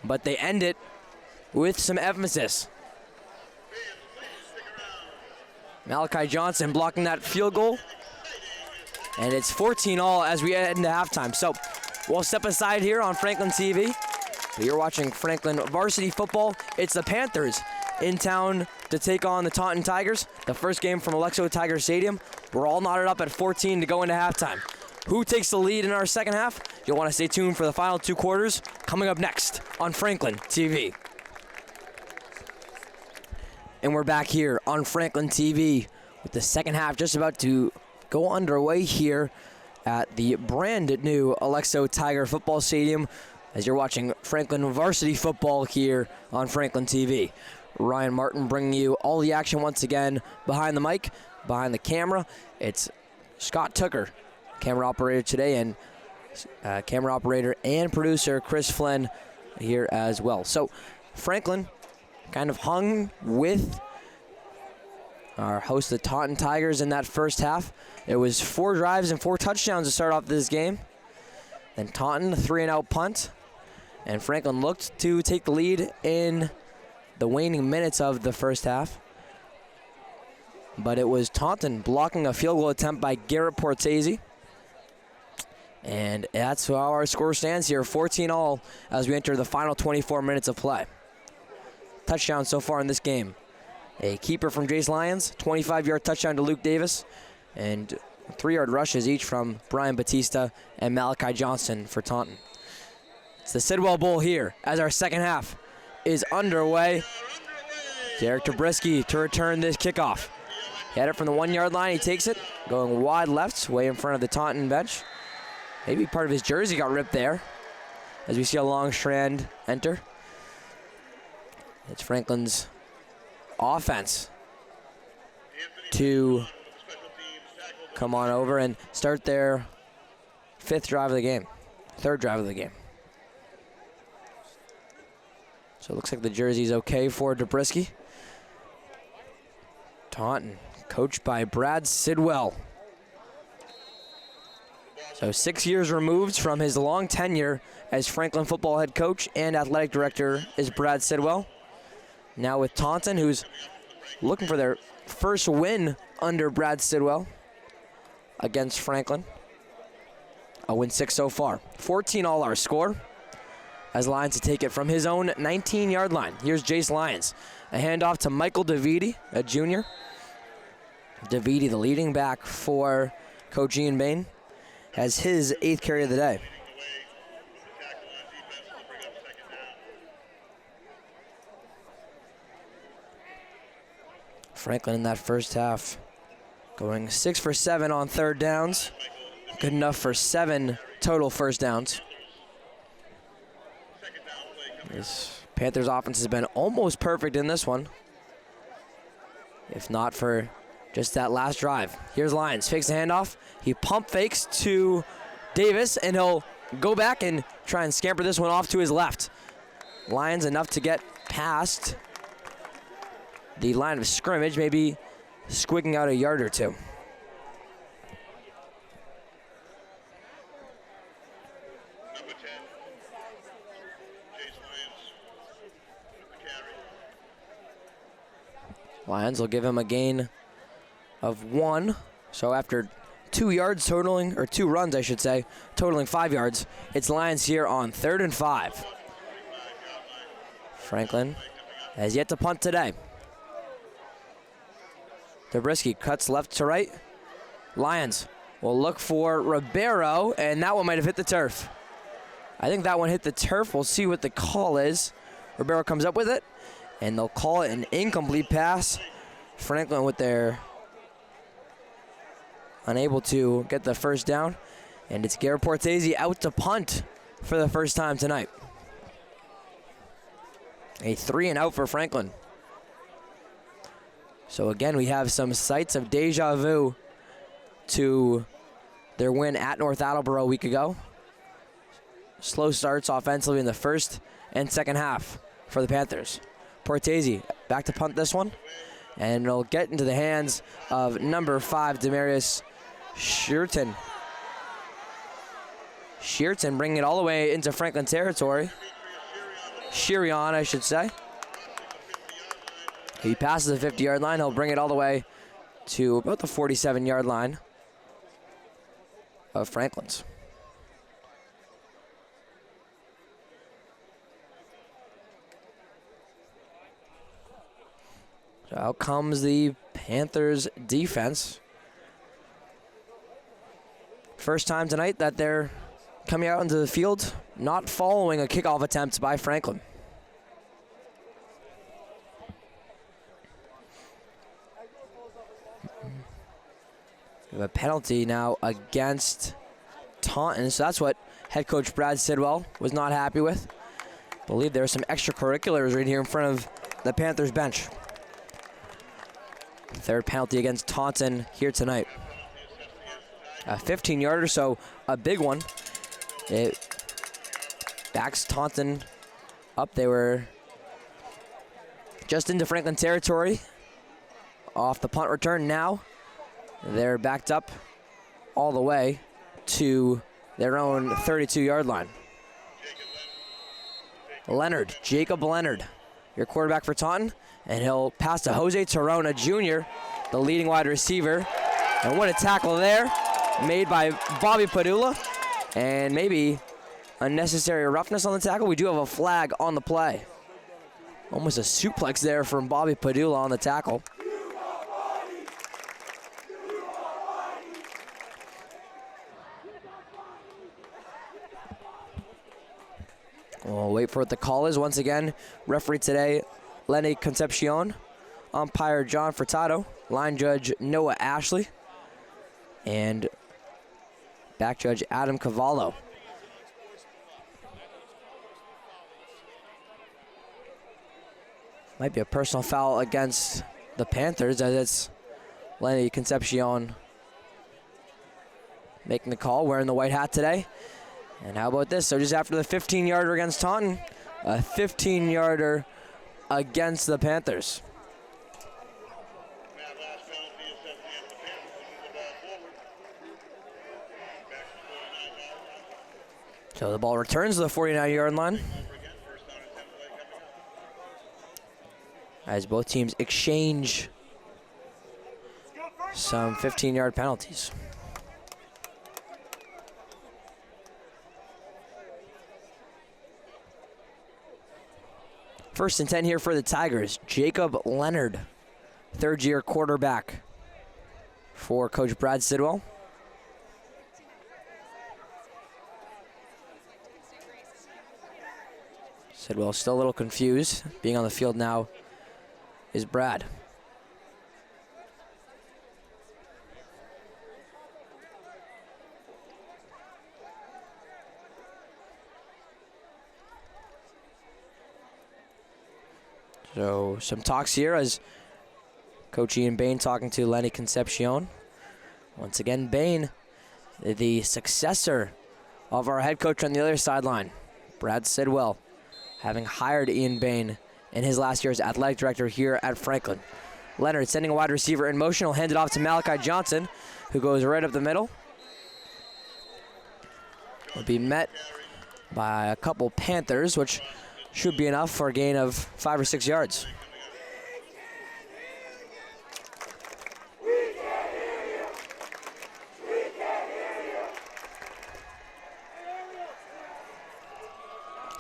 but they end it with some emphasis. Malachi Johnson blocking that field goal, and it's 14-all as we head into halftime. So we'll step aside here on Franklin TV. You're watching Franklin Varsity football. It's the Panthers in town to take on the Taunton Tigers. The first game from Alexo Tiger Stadium. We're all knotted up at 14 to go into halftime. Who takes the lead in our second half? You'll want to stay tuned for the final 2 quarters coming up next on Franklin TV. And we're back here on Franklin TV with the second half just about to go underway here at the brand new Alexo Tiger Football Stadium, as you're watching Franklin Varsity football here on Franklin TV. Ryan Martin bringing you all the action once again behind the mic, behind the camera. It's Scott Tucker, camera operator today, and camera operator and producer Chris Flynn here as well. So Franklin kind of hung with our host, the Taunton Tigers, in that first half. It was 4 drives and 4 touchdowns to start off this game. Then Taunton, a 3-and-out punt. And Franklin looked to take the lead in the waning minutes of the first half. But it was Taunton blocking a field goal attempt by Garrett Portese. And that's how our score stands here, 14-all, as we enter the final 24 minutes of play. Touchdown so far in this game. A keeper from Jace Lyons, 25-yard touchdown to Luke Davis, and 3-yard rushes each from Brian Batista and Malachi Johnson for Taunton. It's the Sidwell Bowl here as our second half is underway. Derek Trubisky to return this kickoff. He had it from the 1-yard line. He takes it, going wide left, way in front of the Taunton bench. Maybe part of his jersey got ripped there, as we see a long strand enter. It's Franklin's offense to come on over and start their 5th drive of the game, 3rd drive of the game. So it looks like the jersey's okay for Trubisky. Taunton, coached by Brad Sidwell. So 6 years removed from his long tenure as Franklin football head coach and athletic director is Brad Sidwell. Now with Taunton, who's looking for their first win under Brad Sidwell against Franklin. A win 6 so far. 14-all our score, as Lyons to take it from his own 19-yard line. Here's Jace Lyons. A handoff to Michael DeViti, a junior. DeViti, the leading back for Coach Ian Bain, has his 8th carry of the day. Franklin in that first half going 6 for 7 on 3rd downs. Good enough for 7 total first downs. This Panthers offense has been almost perfect in this one, if not for just that last drive. Here's Lyons, fakes the handoff. He pump fakes to Davis, and he'll go back and try and scamper this one off to his left. Lyons enough to get past the line of scrimmage, maybe squeaking out a yard or two. Lions will give him a gain of 1. So after 2 yards totaling, or 2 runs I should say, totaling 5 yards, it's Lions here on 3rd and 5. Franklin has yet to punt today. Zabriskie cuts left to right. Lions will look for Ribeiro, and that one might have hit the turf. I think that one hit the turf. We'll see what the call is. Ribeiro comes up with it, and they'll call it an incomplete pass. Franklin with their unable to get the first down, and it's Garrett Portese out to punt for the first time tonight. A 3 and out for Franklin. So again, we have some sights of deja vu to their win at North Attleboro a week ago. Slow starts offensively in the first and second half for the Panthers. Portese back to punt this one, and it'll get into the hands of number 5, Demarius Shearton. Shearton bringing it all the way into Franklin territory. Shirion, I should say. He passes the 50-yard line. He'll bring it all the way to about the 47-yard line of Franklin's. So out comes the Panthers defense. First time tonight that they're coming out into the field, not following a kickoff attempt by Franklin. We have a penalty now against Taunton, so that's what head coach Brad Sidwell was not happy with. I believe there are some extracurriculars right here in front of the Panthers bench. Third penalty against Taunton here tonight. A 15-yarder, so a big one. It backs Taunton up. They were just into Franklin territory off the punt return. Now they're backed up all the way to their own 32-yard line. Jacob Leonard, your quarterback for Taunton, and he'll pass to Jose Torona Jr., the leading wide receiver. And what a tackle there, made by Bobby Padula. And maybe unnecessary roughness on the tackle. We do have a flag on the play. Almost a suplex there from Bobby Padula on the tackle. We'll wait for what the call is. Once again, referee today, Lenny Concepcion. Umpire John Furtado. Line judge Noah Ashley. And back judge Adam Cavallo. Might be a personal foul against the Panthers, as it's Lenny Concepcion making the call, wearing the white hat today. And how about this? So just after the 15-yarder against Taunton, a 15-yarder against the Panthers. So the ball returns to the 49-yard line as both teams exchange some 15-yard penalties. First and 10 here for the Tigers. Jacob Leonard, third-year quarterback for Coach Brad Sidwell. Sidwell still a little confused. Being on the field now is Brad. So some talks here as Coach Ian Bain talking to Lenny Concepcion. Once again, Bain, the successor of our head coach on the other sideline, Brad Sidwell, having hired Ian Bain in his last year as athletic director here at Franklin. Leonard sending a wide receiver in motion. He'll hand it off to Malachi Johnson, who goes right up the middle. Will be met by a couple Panthers, which should be enough for a gain of 5 or 6 yards.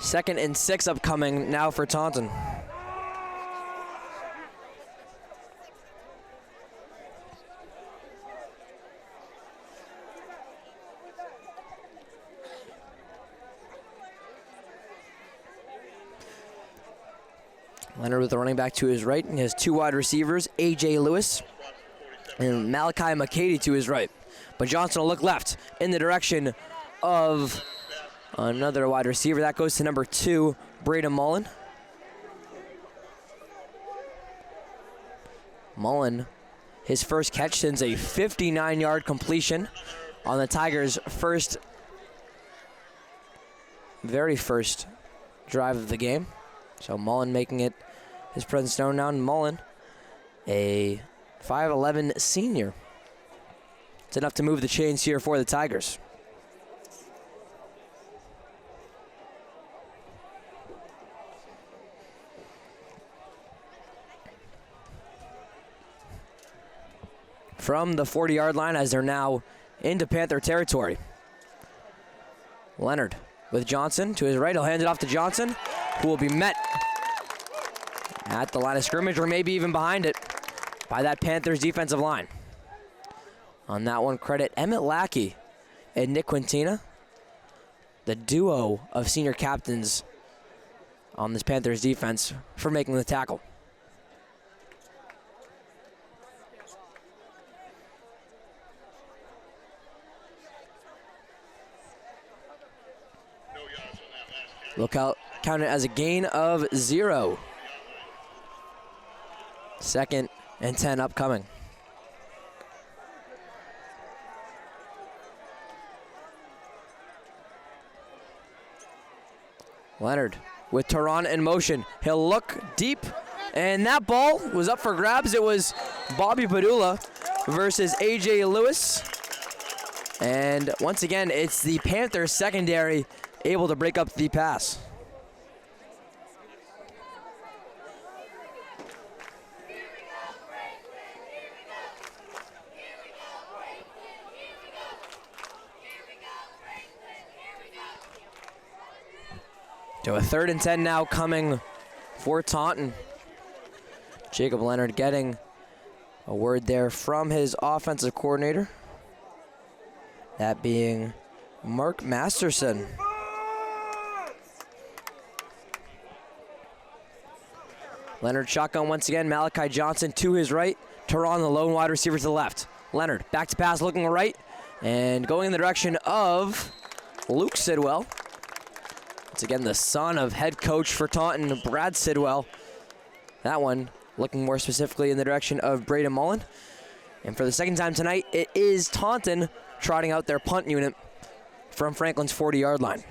2nd and 6 upcoming now for Taunton. Leonard with the running back to his right, and he has 2 wide receivers, A.J. Lewis and Malachi McCady to his right. But Johnson will look left in the direction of another wide receiver. That goes to number 2, Braden Mullen. Mullen, his first catch since a 59-yard completion on the Tigers' very first drive of the game. So Mullen making it his presence known now. Mullen, a 5'11 senior. It's enough to move the chains here for the Tigers. From the 40-yard line as they're now into Panther territory. Leonard with Johnson to his right. He'll hand it off to Johnson, who will be met at the line of scrimmage or maybe even behind it by that Panthers defensive line. On that one, credit Emmett Lackey and Nick Quintina, the duo of senior captains on this Panthers defense, for making the tackle. Look out, count it as a gain of 0. 2nd and 10 upcoming. Leonard with Taunton in motion. He'll look deep, and that ball was up for grabs. It was Bobby Padula versus A.J. Lewis. And once again, it's the Panthers secondary able to break up the pass. So a 3rd and 10 now coming for Taunton. Jacob Leonard getting a word there from his offensive coordinator. That being Mark Masterson. Leonard shotgun once again. Malachi Johnson to his right. Taron, the lone wide receiver, to the left. Leonard back to pass, looking right, and going in the direction of Luke Sidwell. Once again, the son of head coach for Taunton, Brad Sidwell. That one looking more specifically in the direction of Braden Mullen. And for the second time tonight, it is Taunton trotting out their punt unit from Franklin's 40-yard line.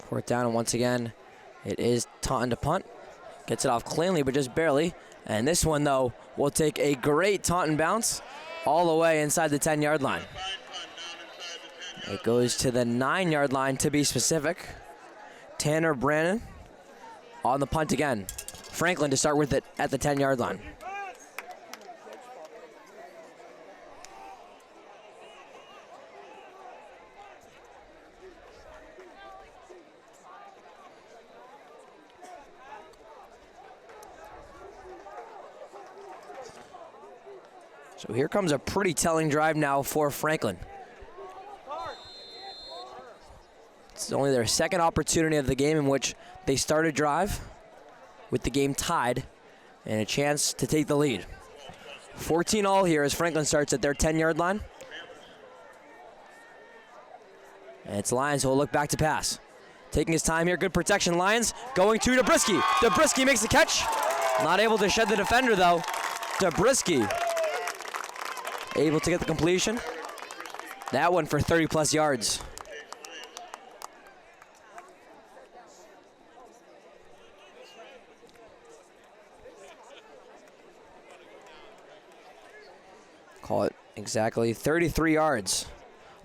Fourth down, and once again, it is Taunton to punt. Gets it off cleanly, but just barely. And this one, though, will take a great Taunton bounce all the way inside the 10-yard line. It goes to the 9-yard line, to be specific. Tanner Brannon on the punt again. Franklin to start with it at the 10-yard line. So here comes a pretty telling drive now for Franklin. It's only their second opportunity of the game in which they start a drive with the game tied and a chance to take the lead. 14-all here as Franklin starts at their 10-yard line. And it's Lyons who will look back to pass. Taking his time here, good protection. Lyons going to Dabrisky. Dabrisky makes the catch. Not able to shed the defender though. Dabrisky able to get the completion. That one for 30-plus yards. Call it exactly 33 yards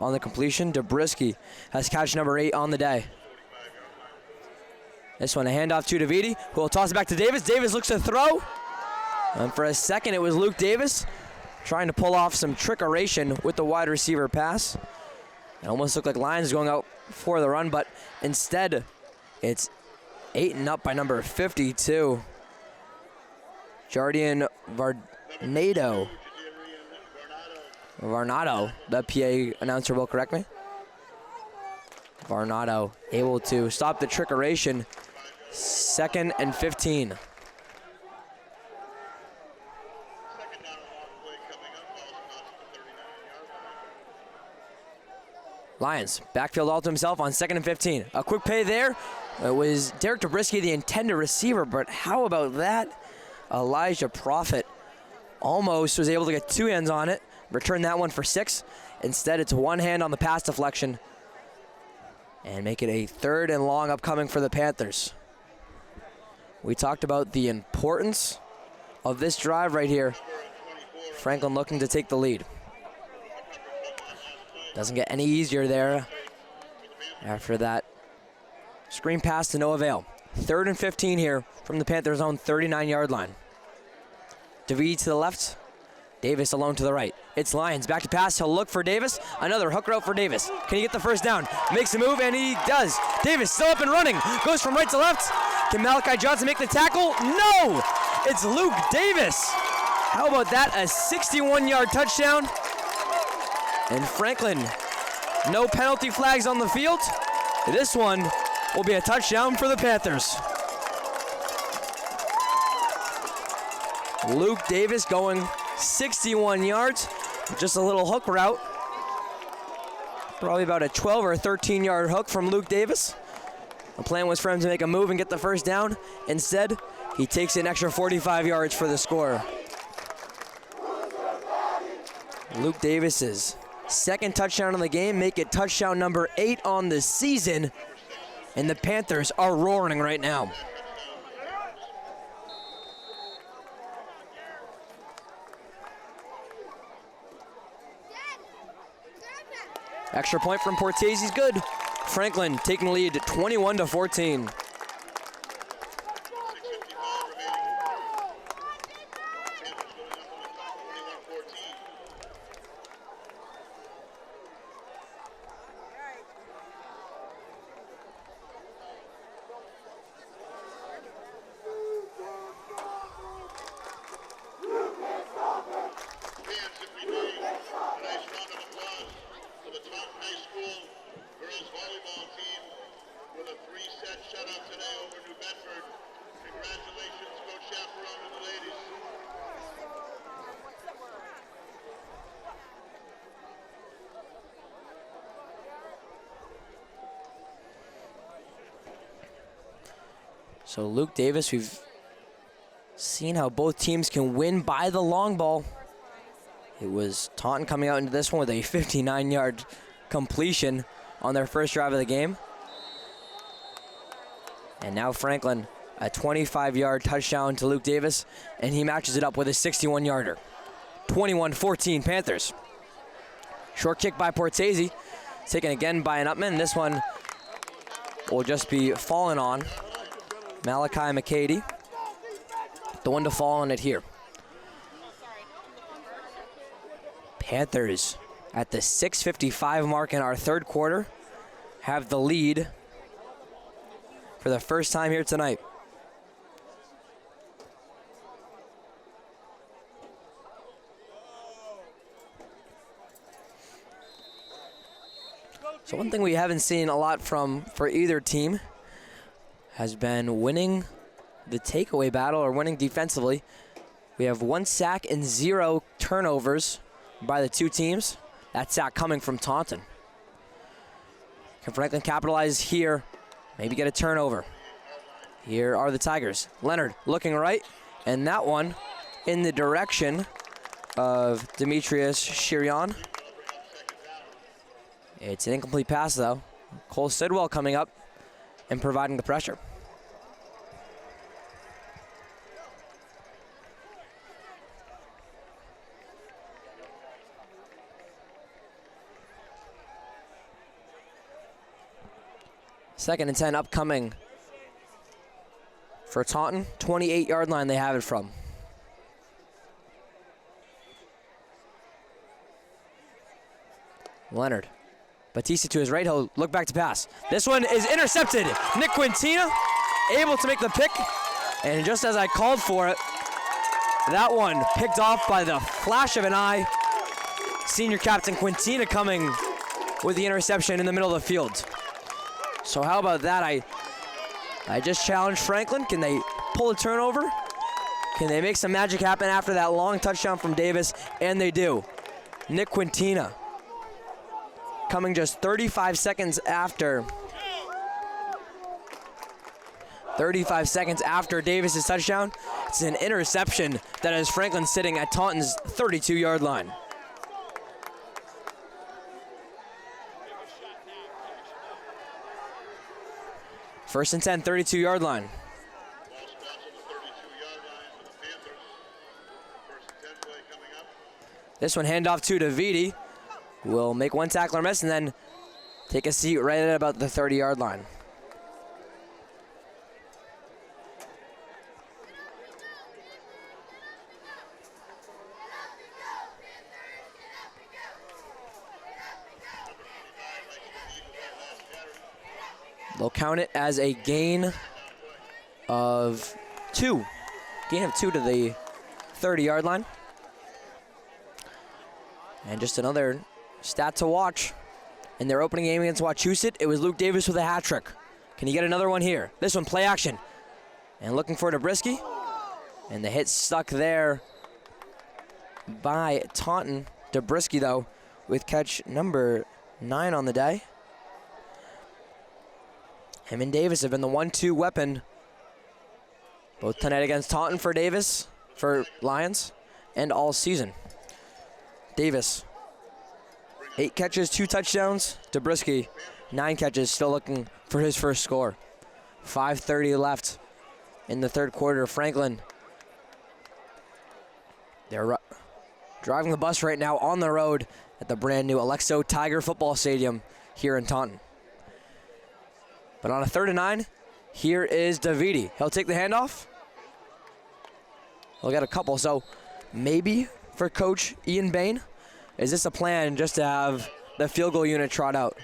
on the completion. Dabrisky has catch number 8 on the day. This one a handoff to DeViti, who will toss it back to Davis. Davis looks to throw. And for a second, it was Luke Davis trying to pull off some trickeration with the wide receiver pass. It almost looked like Lions going out for the run, but instead, it's eaten up by number 52. Jardian Varnado. The PA announcer will correct me. Varnado able to stop the trickeration. 2nd and 15. Lions, backfield all to himself on 2nd and 15. A quick pay there. It was Derek Dabrisky, the intended receiver, but how about that? Elijah Prophet almost was able to get 2 hands on it, return that one for 6. Instead, it's 1 hand on the pass deflection and make it a 3rd and long upcoming for the Panthers. We talked about the importance of this drive right here. Franklin looking to take the lead. Doesn't get any easier there after that screen pass to no avail. 3rd and 15 here from the Panthers' own 39-yard line. DeViti to the left, Davis alone to the right. It's Lions, back to pass, he'll look for Davis. Another hook route for Davis. Can he get the first down? Makes a move, and he does. Davis still up and running, goes from right to left. Can Malachi Johnson make the tackle? No! It's Luke Davis. How about that, a 61-yard touchdown? And Franklin, no penalty flags on the field. This one will be a touchdown for the Panthers. Luke Davis going 61 yards, just a little hook route. Probably about a 12 or 13-yard hook from Luke Davis. The plan was for him to make a move and get the first down. Instead, he takes an extra 45 yards for the score. Luke Davis's 2nd touchdown of the game, make it touchdown number 8 on the season, and the Panthers are roaring right now. Extra point from Portese's good. Franklin taking the lead 21-14. So Luke Davis, we've seen how both teams can win by the long ball. It was Taunton coming out into this one with a 59-yard completion on their first drive of the game. And now Franklin, a 25-yard touchdown to Luke Davis, and he matches it up with a 61-yarder. 21-14 Panthers. Short kick by Portese, taken again by an Upman. This one will just be fallen on. Malachi McCady, the one to fall on it here. Panthers at the 6:55 mark in our 3rd quarter have the lead for the first time here tonight. So one thing we haven't seen a lot for either team has been winning the takeaway battle or winning defensively. We have 1 sack and 0 turnovers by the 2 teams. That sack coming from Taunton. Can Franklin capitalize here? Maybe get a turnover. Here are the Tigers. Leonard looking right, and that one in the direction of Demetrius Shirion. It's an incomplete pass though. Cole Sidwell coming up and providing the pressure. 2nd and 10 upcoming for Taunton. 28-yard line they have it from. Leonard. Batista to his right, he'll look back to pass. This one is intercepted. Nick Quintina able to make the pick, and just as I called for it, that one picked off by the flash of an eye. Senior captain Quintina coming with the interception in the middle of the field. So how about that? I just challenged Franklin. Can they pull a turnover? Can they make some magic happen after that long touchdown from Davis? And they do. Nick Quintina coming just 35 seconds after. 35 seconds after Davis's touchdown. It's an interception that has Franklin sitting at Taunton's 32-yard line. First and 10, 32-yard line. This one handoff to Davidi. Will make one tackler miss and then take a seat right at about the 30-yard line. They'll count it as a gain of 2. Gain of 2 to the 30-yard line. And just another stat to watch. In their opening game against Wachusett, it was Luke Davis with a hat trick. Can he get another one here? This one, play action. And looking for Dobrisky. And the hit stuck there by Taunton. Dobrisky, though, with catch number 9 on the day. Him and Davis have been the 1-2 weapon. Both tonight against Taunton for Davis, for Lions, and all season. Davis, 8 catches, 2 touchdowns. Dobrisky, 9 catches, still looking for his first score. 5:30 left in the third quarter. Franklin, they're driving the bus right now on the road at the brand new Alexo Tiger Football Stadium here in Taunton. But on a 3rd and 9, here is Davidi. He'll take the handoff. He'll get a couple, so maybe for Coach Ian Bain, is this a plan just to have the field goal unit trot out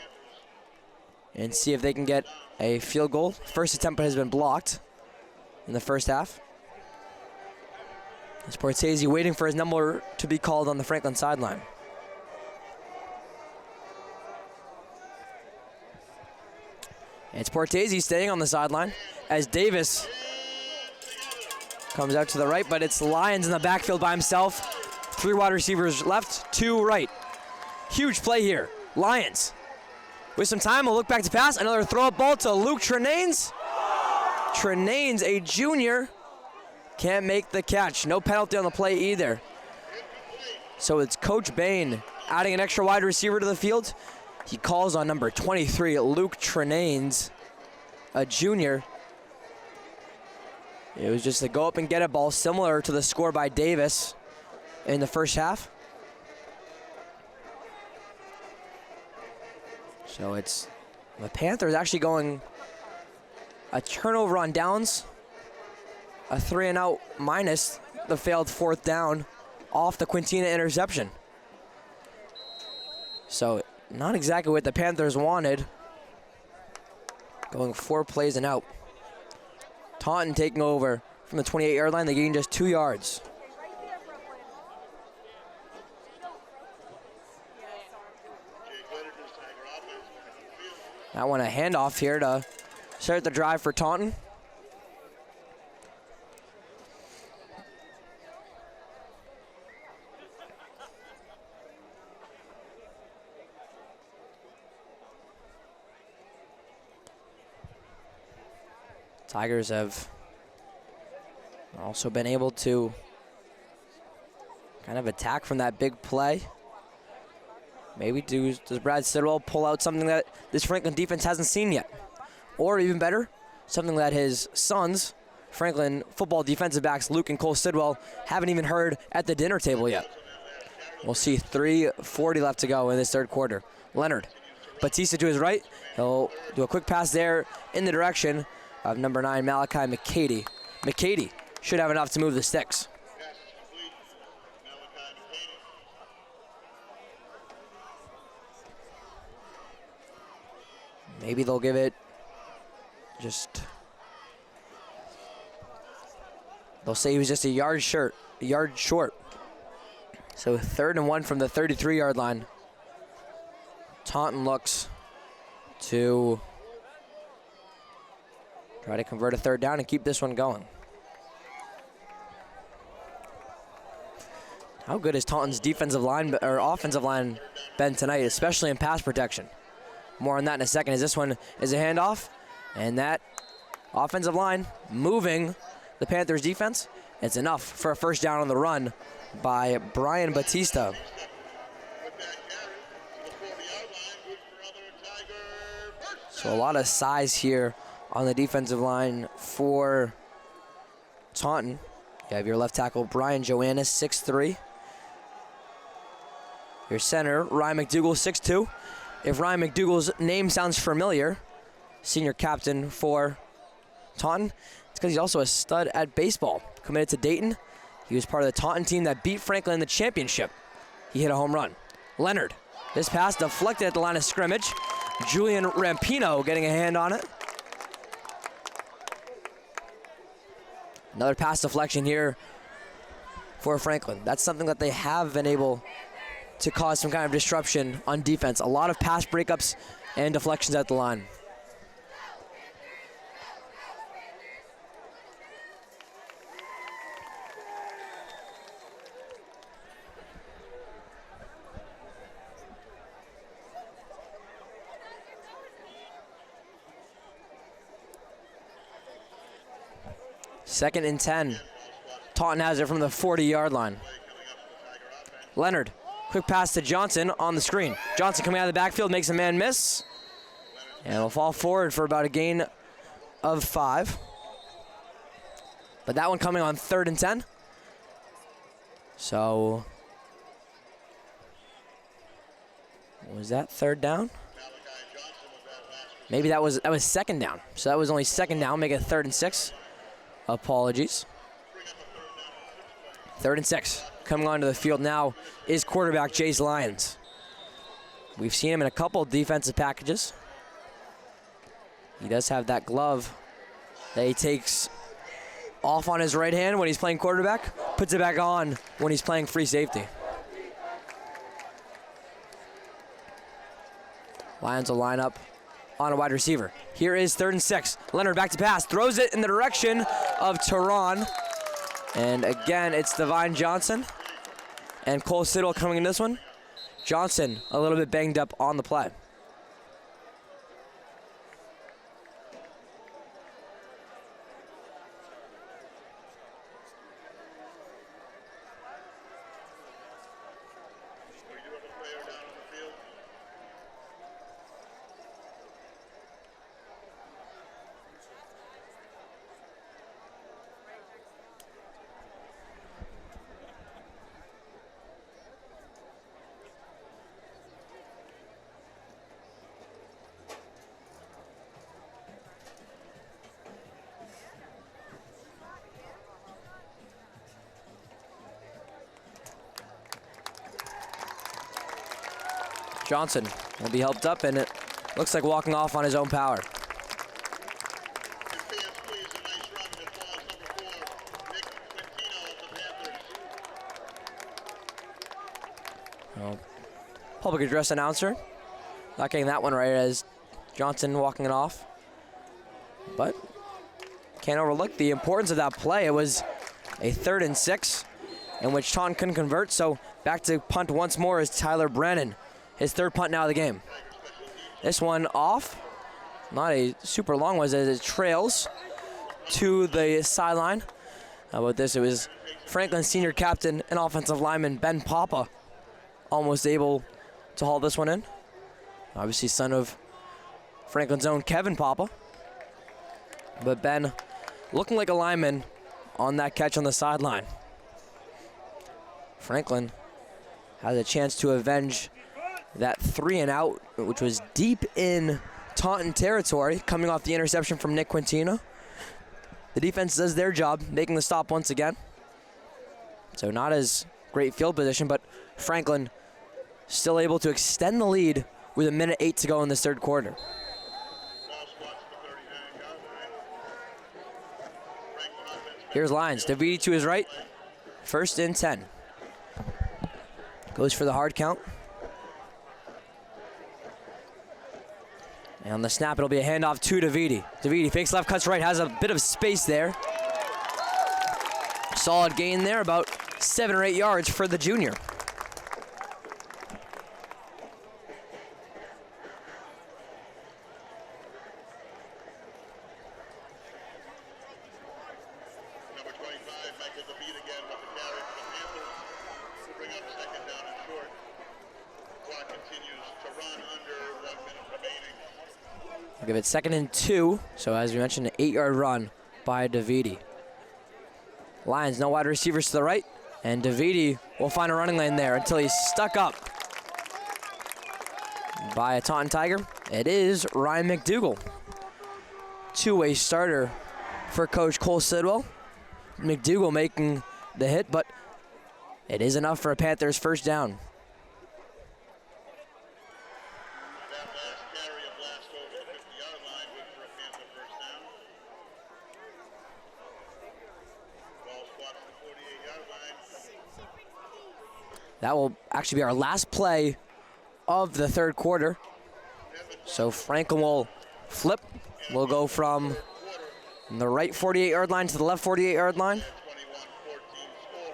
and see if they can get a field goal? First attempt has been blocked in the first half. Portese waiting for his number to be called on the Franklin sideline. It's Portese staying on the sideline as Davis comes out to the right, but it's Lyons in the backfield by himself. 3 wide receivers left, 2 right. Huge play here. Lyons with some time will look back to pass. Another throw-up ball to Luke Trenanes. Trenanes, a junior, can't make the catch. No penalty on the play either. So it's Coach Bain adding an extra wide receiver to the field. He calls on number 23, Luke Trenanes, a junior. It was just a go up and get a ball similar to the score by Davis in the first half. So it's the Panthers actually going a turnover on downs, a 3-and-out minus the failed 4th down off the Quintina interception. So not exactly what the Panthers wanted. Going 4 plays and out. Taunton taking over from the 28-yard line. They gained just 2 yards. I want a handoff here to start the drive for Taunton. Tigers have also been able to kind of attack from that big play. Maybe does Brad Sidwell pull out something that this Franklin defense hasn't seen yet? Or even better, something that his sons, Franklin football defensive backs Luke and Cole Sidwell, haven't even heard at the dinner table yet. We'll see 3:40 left to go in this third quarter. Leonard Batista to his right. He'll do a quick pass there in the direction of number 9, Malachi McCady. McCady should have enough to move the sticks. Pass is complete. Malachi McCady. Maybe they'll give it just... They'll say he was just a yard short. So 3rd and 1 from the 33-yard line. Taunton looks to try to convert a 3rd down and keep this one going. How good has Taunton's defensive line or offensive line been tonight, especially in pass protection? More on that in a second, as this one is a handoff, and that offensive line moving the Panthers defense. It's enough for a 1st down on the run by Brian Batista. So a lot of size here on the defensive line for Taunton. You have your left tackle, Brian Joannis, 6'3". Your center, Ryan McDougall, 6'2". If Ryan McDougall's name sounds familiar, senior captain for Taunton, it's because he's also a stud at baseball. Committed to Dayton. He was part of the Taunton team that beat Franklin in the championship. He hit a home run. Leonard, this pass deflected at the line of scrimmage. Julian Rampino getting a hand on it. Another pass deflection here for Franklin. That's something that they have been able to cause some kind of disruption on defense. A lot of pass breakups and deflections at the line. Second and 10. Taunton has it from the 40-yard line. Leonard, quick pass to Johnson on the screen. Johnson coming out of the backfield, makes a man miss. And will fall forward for about a gain of 5. But that one coming on 3rd and 10. So, was that 3rd down? Maybe that was 2nd down. So that was only 2nd down, make it 3rd and 6. Apologies. 3rd and 6. Coming onto the field now is quarterback Jace Lyons. We've seen him in a couple defensive packages. He does have that glove that he takes off on his right hand when he's playing quarterback, puts it back on when he's playing free safety. Lions will line up on a wide receiver. Here is 3rd and 6. Leonard back to pass, throws it in the direction of Tehran. And again, it's Devine Johnson and Cole Siddle coming in this one. Johnson a little bit banged up on the play. Johnson will be helped up, and it looks like walking off on his own power. Public address announcer not getting that one right as Johnson walking it off. But can't overlook the importance of that play. It was a 3rd and 6 in which Taunton couldn't convert, so back to punt once more is Tyler Brennan. His 3rd punt now of the game. This one off. Not a super long one as it trails to the sideline. How about this? It was Franklin's senior captain and offensive lineman Ben Papa almost able to haul this one in. Obviously son of Franklin's own Kevin Papa. But Ben looking like a lineman on that catch on the sideline. Franklin has a chance to avenge that 3 and out, which was deep in Taunton territory, coming off the interception from Nick Quintino. The defense does their job, making the stop once again. So not as great field position, but Franklin still able to extend the lead with 1:08 to go in this third quarter. Here's Lyons. Davidi to his right. 1st and 10. Goes for the hard count. And on the snap, it'll be a handoff to Davidi. Davidi fakes left, cuts right, has a bit of space there. Solid gain there, about 7 or 8 yards for the junior. Number 25, Michael David again with the carry for the Panthers to bring up 2nd down and short. Clock continues to run under 1 minute remaining. We'll give it 2nd and 2. So as we mentioned, an 8-yard run by Davidi. Lions, no wide receivers to the right. And Davidi will find a running lane there until he's stuck up by a Taunton Tiger. It is Ryan McDougall. Two-way starter for Coach Cole Sidwell. McDougall making the hit, but it is enough for a Panthers 1st down. That last carry, a blast over the 50-yard line, good for a Panther 1st down. Ball squad on the 48-yard line. That will actually be our last play of the third quarter. So Franklin will flip. We'll go from the right 48-yard line to the left 48-yard line.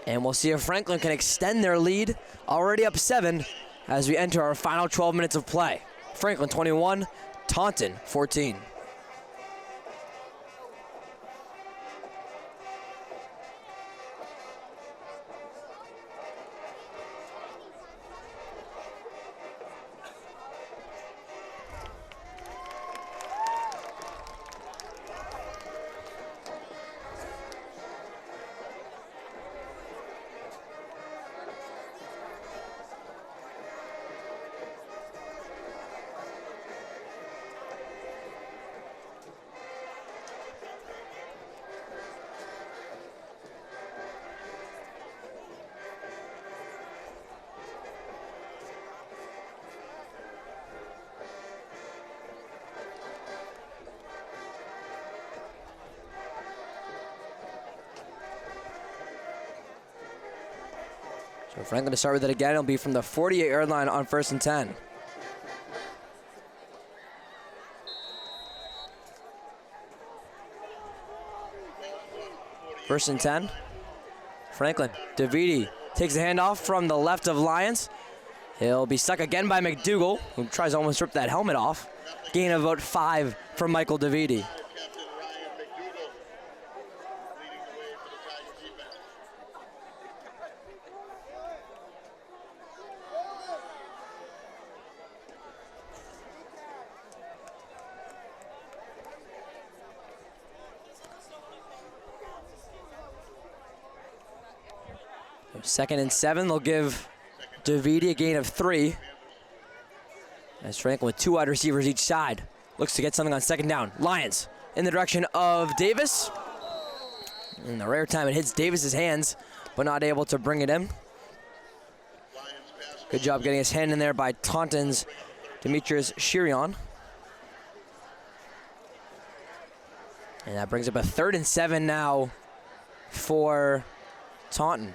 And we'll see if Franklin can extend their lead, already up 7, as we enter our final 12 minutes of play. Franklin 21, Taunton 14. So Franklin to start with it again. It'll be from the 48-yard line on 1st and 10. First and 10. Franklin. Davidi takes the handoff from the left of Lyons. He'll be stuck again by McDougall, who tries to almost rip that helmet off. Gain of about 5 from Michael Davidi. Captain Ryan McDougall leading the way for the Tiger defense. So 2nd and 7, they'll give Davidi a gain of 3. As Franklin with 2 wide receivers each side looks to get something on 2nd down. Lions in the direction of Davis. In the rare time it hits Davis's hands, but not able to bring it in. Good job getting his hand in there by Taunton's Demetrius Shirion. And that brings up a 3rd and 7 now for Taunton.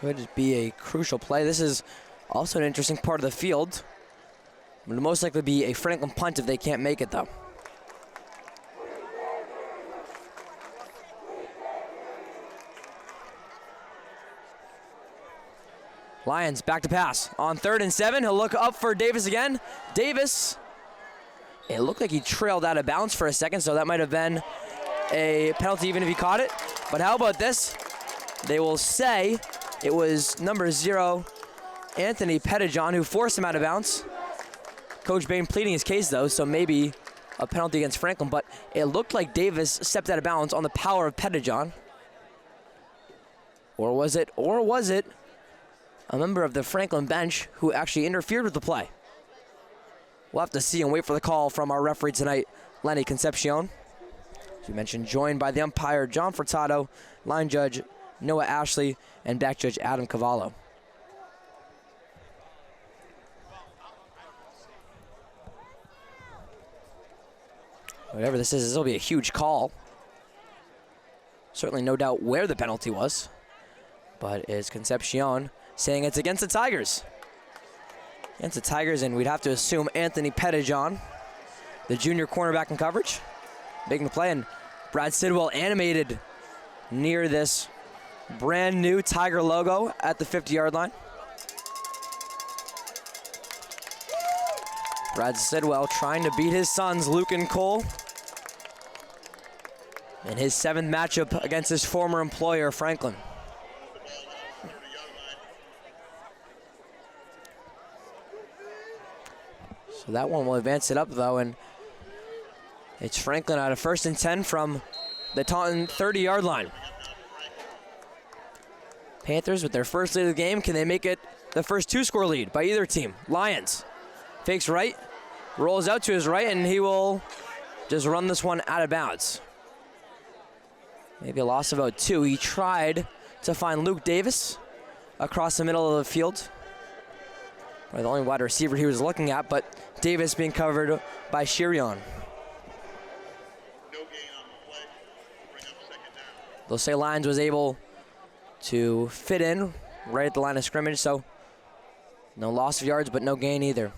Could be a crucial play. This is also an interesting part of the field. It will most likely be a Franklin punt if they can't make it, though. Lions back to pass. On 3rd and 7, he'll look up for Davis again. Davis, it looked like he trailed out of bounds for a second, so that might have been a penalty even if he caught it. But how about this? They will say it was number 0, Anthony Pettijohn, who forced him out of bounds. Coach Bain pleading his case, though, so maybe a penalty against Franklin, but it looked like Davis stepped out of bounds on the power of Pettijohn. Or was it a member of the Franklin bench who actually interfered with the play. We'll have to see and wait for the call from our referee tonight, Lenny Concepcion. As we mentioned, joined by the umpire, John Furtado, line judge, Noah Ashley, and back judge, Adam Cavallo. Whatever this is, this will be a huge call. Certainly no doubt where the penalty was, but it's Concepcion saying it's against the Tigers. Against the Tigers, and we'd have to assume Anthony Pettijohn, the junior cornerback in coverage, making the play, and Brad Sidwell animated near this brand new Tiger logo at the 50-yard line. Brad Sidwell trying to beat his sons, Luke and Cole, in his 7th matchup against his former employer, Franklin. So that one will advance it up, though, and it's Franklin out of 1st and 10 from the Taunton 30-yard line. Panthers with their first lead of the game. Can they make it the first 2-score lead by either team? Lions fakes right, rolls out to his right, and he will just run this one out of bounds. Maybe a loss of about 2. He tried to find Luke Davis across the middle of the field. Probably the only wide receiver he was looking at, but Davis being covered by Shirion. They'll say Lions was able to fit in right at the line of scrimmage, so no loss of yards, but no gain either.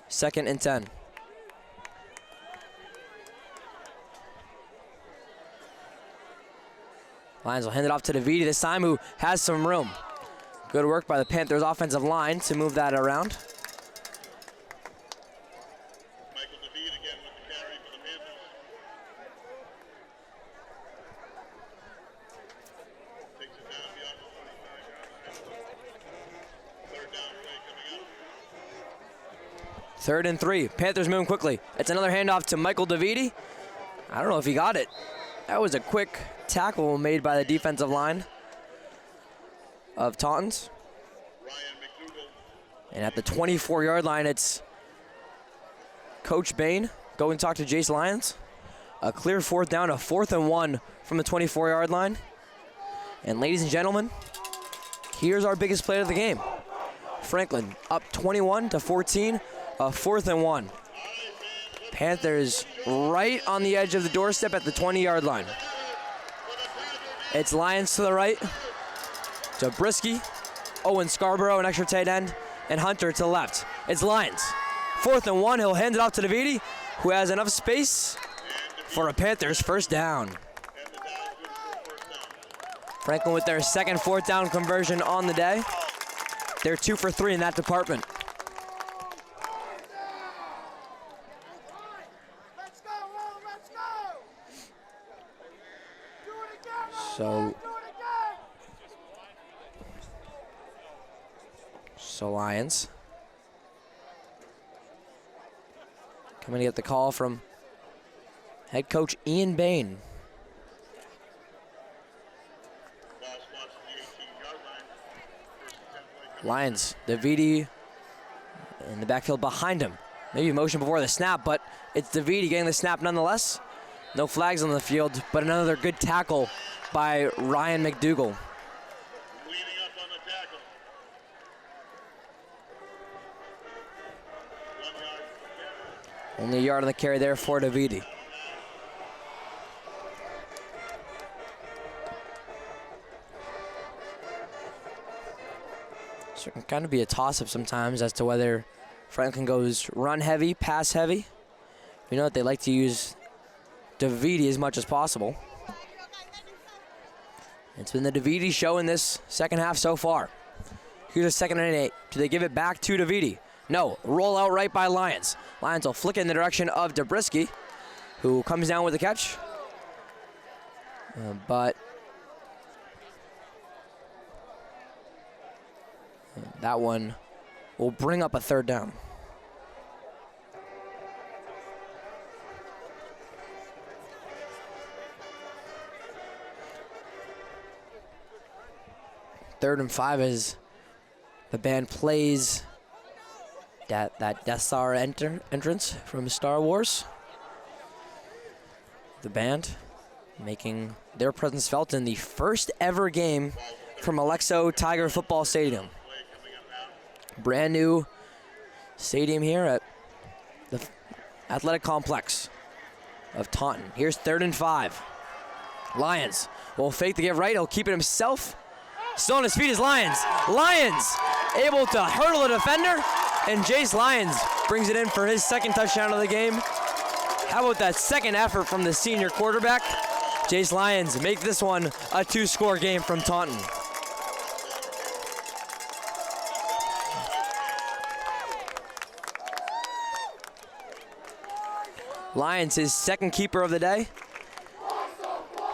2nd and 10. Lions will hand it off to DeViti this time, who has some room. Good work by the Panthers offensive line to move that around. Michael DeViti again with the carry for the Panthers. Takes it down beyond the 45-yard line. 3rd down play coming up. 3rd and 3. Panthers moving quickly. It's another handoff to Michael DeViti. I don't know if he got it. That was a quick tackle made by the defensive line of Tauntons. And at the 24-yard line, it's Coach Bain going to talk to Jace Lyons. A clear 4th down, a 4th and 1 from the 24-yard line. And ladies and gentlemen, here's our biggest play of the game. Franklin up 21-14, a 4th and 1. Panthers right on the edge of the doorstep at the 20-yard line. It's Lions to the right, Zabriskie, Owen Scarborough, an extra tight end, and Hunter to the left. It's Lions. 4th and 1, he'll hand it off to DeViti, who has enough space for a Panthers 1st down. Franklin with their 2nd 4th down conversion on the day. They're 2 for 3 in that department. So Lions coming to get the call from head coach Ian Bain. Lions, DeViti in the backfield behind him. Maybe motion before the snap, but it's DeViti getting the snap nonetheless. No flags on the field, but another good tackle by Ryan McDougall. Leading up on the tackle. 1 yard. Only a yard on the carry there for DeViti. So it can kind of be a toss-up sometimes as to whether Franklin goes run heavy, pass heavy. We know that they like to use DeViti as much as possible. It's been the DeViti show in this 2nd half so far. Here's a 2nd and 8. Do they give it back to DeViti? No. Roll out right by Lions. Lions will flick in the direction of Zabriskie, who comes down with the catch. But that one will bring up a 3rd down. Third and 5 as The band plays that Death Star entrance from Star Wars. The band making their presence felt in the first ever game from Alexo Tiger Football Stadium. Brand new stadium here at the athletic complex of Taunton. Here's 3rd and 5. Lyons will fake to get right. He'll keep it himself. Still on his feet is Lyons. Lyons able to hurdle a defender, and Jace Lyons brings it in for his 2nd touchdown of the game. How about that 2nd effort from the senior quarterback? Jace Lyons make this one a 2-score game from Taunton. Lyons, his 2nd keeper of the day.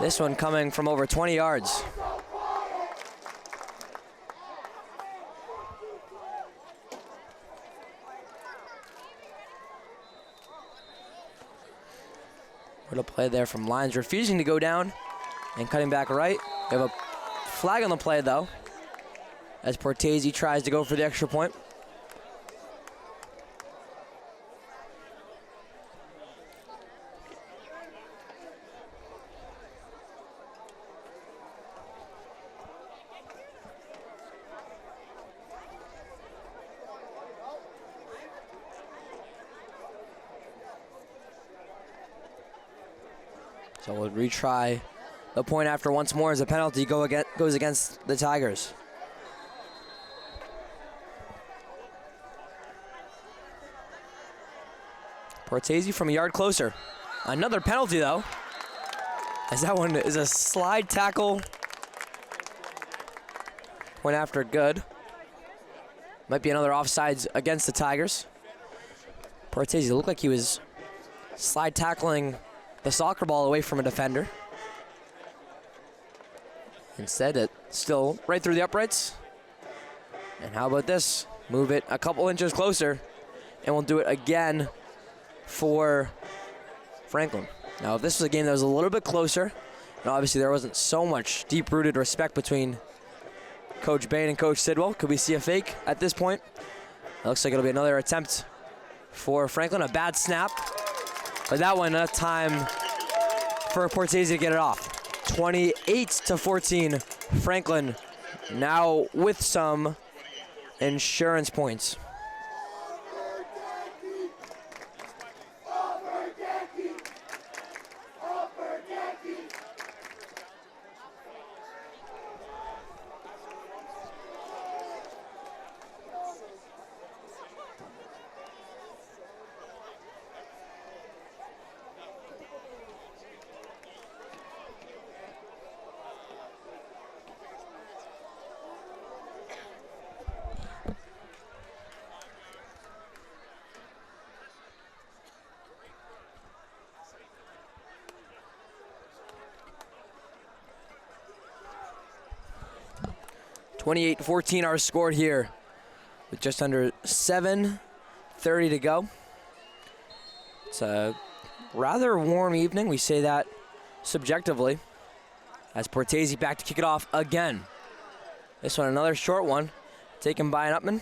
This one coming from over 20 yards. What a play there from Lyons, refusing to go down and cutting back right. We have a flag on the play though, as Portese tries to go for the extra point. So we'll retry the point after once more as a penalty goes against the Tigers. Portese from a yard closer. Another penalty though, as that one is a slide tackle. Point after good. Might be another offsides against the Tigers. Portese looked like he was slide tackling the soccer ball away from a defender. Instead, it's still right through the uprights. And how about this? Move it a couple inches closer, and we'll do it again for Franklin. Now, if this was a game that was a little bit closer, and obviously there wasn't so much deep-rooted respect between Coach Bain and Coach Sidwell, could we see a fake at this point? It looks like it'll be another attempt for Franklin. A bad snap. But that one, enough time for Portese to get it off. 28-14, Franklin now with some insurance points. (28-14) are scored here with just under 7:30 to go. It's a rather warm evening. We say that subjectively, as Portese back to kick it off again. This one, another short one, taken by an Upman.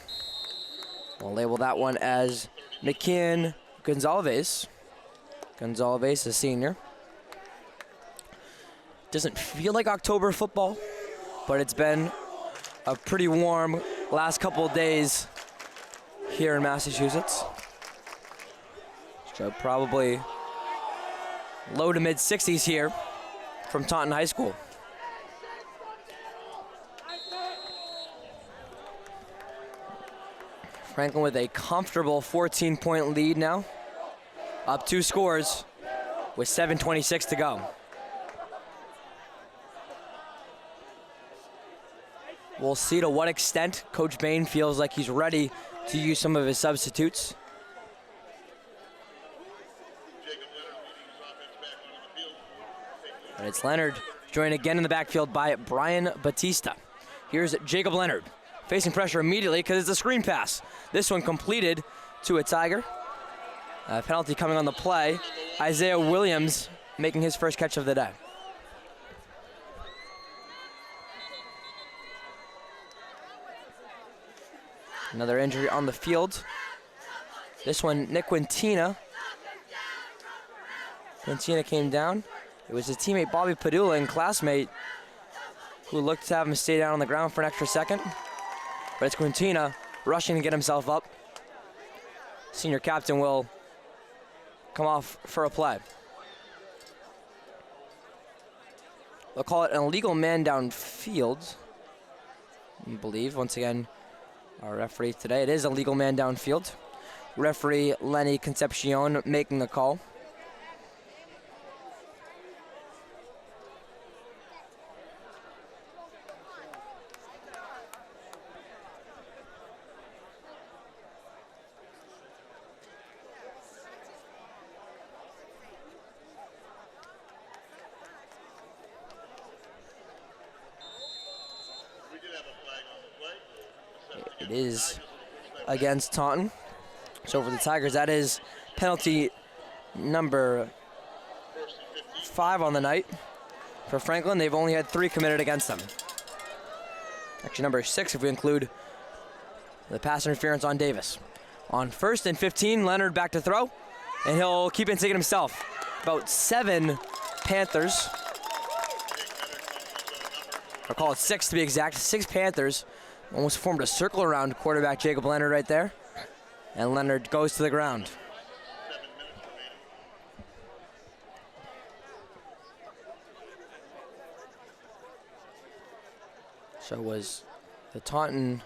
We'll label that one as McKeon Gonzalez. Gonzalez, a senior. Doesn't feel like October football, but it's been a pretty warm last couple of days here in Massachusetts. So probably low to mid 60s here from Taunton High School. Franklin with a comfortable 14-point lead now. Up 2 scores with 7:26 to go. We'll see to what extent Coach Bain feels like he's ready to use some of his substitutes. And it's Leonard joined again in the backfield by Brian Batista. Here's Jacob Leonard facing pressure immediately because it's a screen pass. This one completed to a Tiger. A penalty coming on the play. Isaiah Williams making his first catch of the day. Another injury on the field. This one, Nick Quintina. Quintina came down. It was his teammate Bobby Padula and classmate who looked to have him stay down on the ground for an extra second. But it's Quintina rushing to get himself up. Senior captain will come off for a play. They'll call it an illegal man downfield, I believe. Once again, our referee today, it is a legal man downfield. Referee Lenny Concepcion making the call. It is against Taunton. So for the Tigers, that is penalty number 5 on the night. For Franklin, they've only had 3 committed against them. Actually, number 6 if we include the pass interference on Davis. On 1st and 15, Leonard back to throw, and he'll keep it taking himself. About 7 Panthers, or call it 6 to be exact, 6 Panthers almost formed a circle around quarterback Jacob Leonard right there. And Leonard goes to the ground. So was the Taunton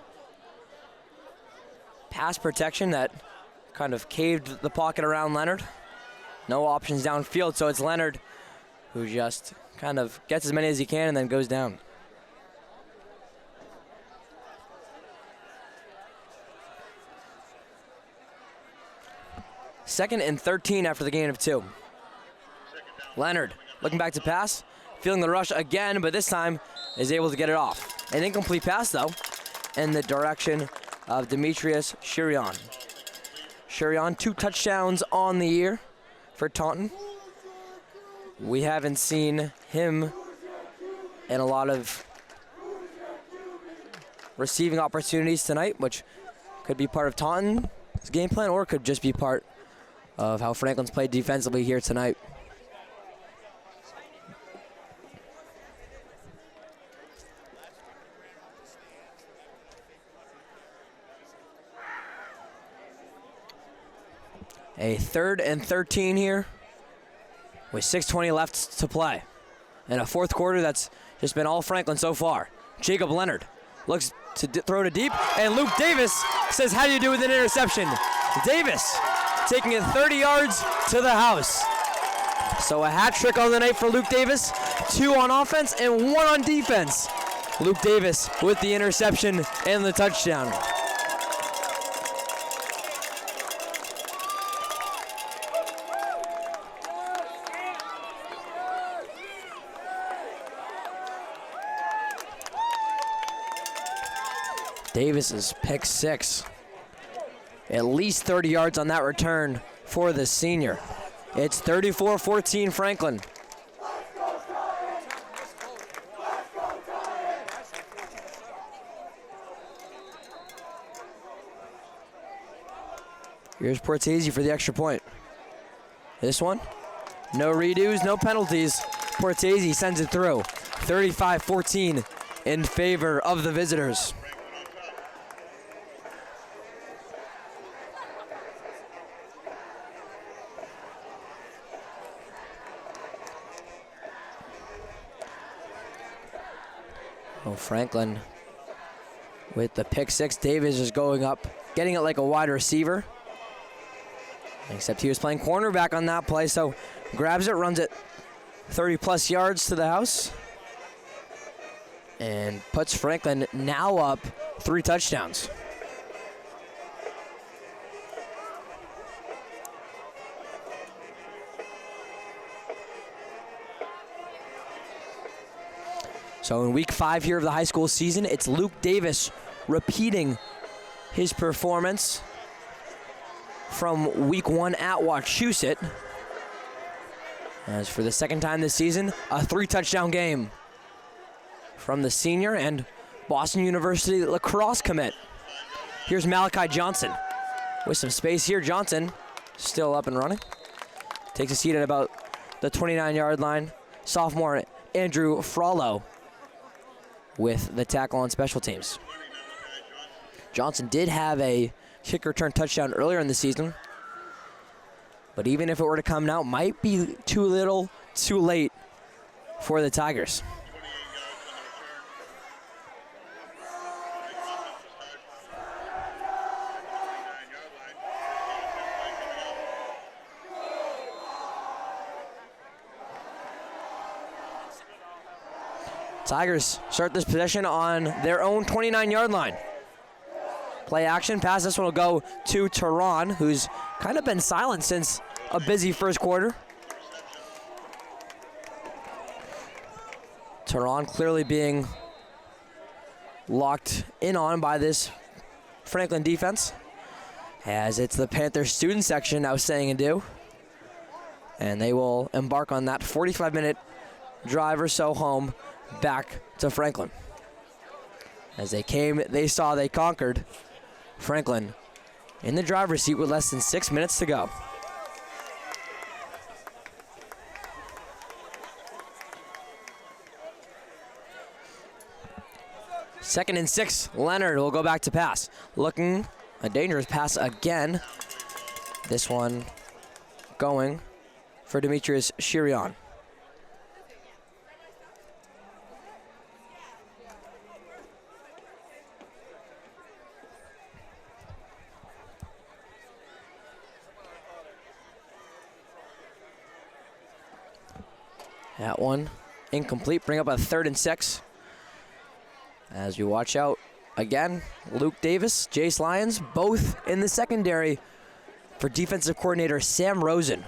pass protection that kind of caved the pocket around Leonard. No options downfield, so it's Leonard who just kind of gets as many as he can and then goes down. Second and 13 after the gain of 2. Leonard looking back to pass, feeling the rush again, but this time is able to get it off. An incomplete pass, though, in the direction of Demetrius Shirion. Shirion, 2 touchdowns on the year for Taunton. We haven't seen him in a lot of receiving opportunities tonight, which could be part of Taunton's game plan or could just be part of how Franklin's played defensively here tonight. A 3rd and 13 here with 6:20 left to play. In a 4th quarter that's just been all Franklin so far. Jacob Leonard looks to throw to deep, and Luke Davis says, how do you do with an interception? Davis taking it 30 yards to the house. So a hat trick on the night for Luke Davis. 2 on offense and 1 on defense. Luke Davis with the interception and the touchdown. Davis's pick 6. At least 30 yards on that return for the senior. It's 34-14 Franklin. Here's Portese for the extra point. This one, no redos, no penalties. Portese sends it through. 35-14 in favor of the visitors. Franklin with the pick 6. Davis is going up, getting it like a wide receiver. Except he was playing cornerback on that play, so grabs it, runs it 30-plus yards to the house. And puts Franklin now up 3 touchdowns. So in week 5 here of the high school season, it's Luke Davis repeating his performance from week 1 at Wachusett. As for the 2nd time this season, a 3-touchdown game from the senior and Boston University lacrosse commit. Here's Malachi Johnson. With some space here, Johnson still up and running. Takes a seat at about the 29-yard line. Sophomore Andrew Frollo with the tackle on special teams. Johnson did have a kick return touchdown earlier in the season, but even if it were to come now, might be too little, too late for the Tigers. Tigers start this possession on their own 29-yard line. Play action pass. This one will go to Tehran, who's kind of been silent since a busy first quarter. Tehran clearly being locked in on by this Franklin defense, as it's the Panthers student section now saying and do. And they will embark on that 45-minute drive or so home back to Franklin. As they came, they saw, they conquered. Franklin in the driver's seat with less than 6 minutes to go. Second and 6, Leonard will go back to pass. Looking, a dangerous pass again. This one going for Demetrius Shirion. That one incomplete. Bring up a 3rd and 6. As you watch out again, Luke Davis, Jace Lyons, both in the secondary for defensive coordinator Sam Rosen.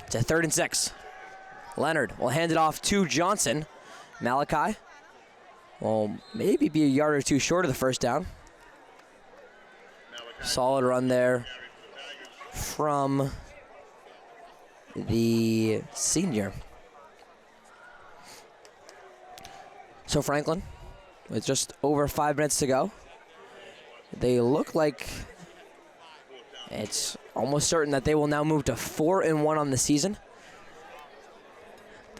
It's a 3rd and 6. Leonard will hand it off to Johnson. Malachi will maybe be a yard or two short of the first down. Solid run there from the senior. So Franklin, with just over 5 minutes to go, they look like it's almost certain that they will now move to 4-1 on the season.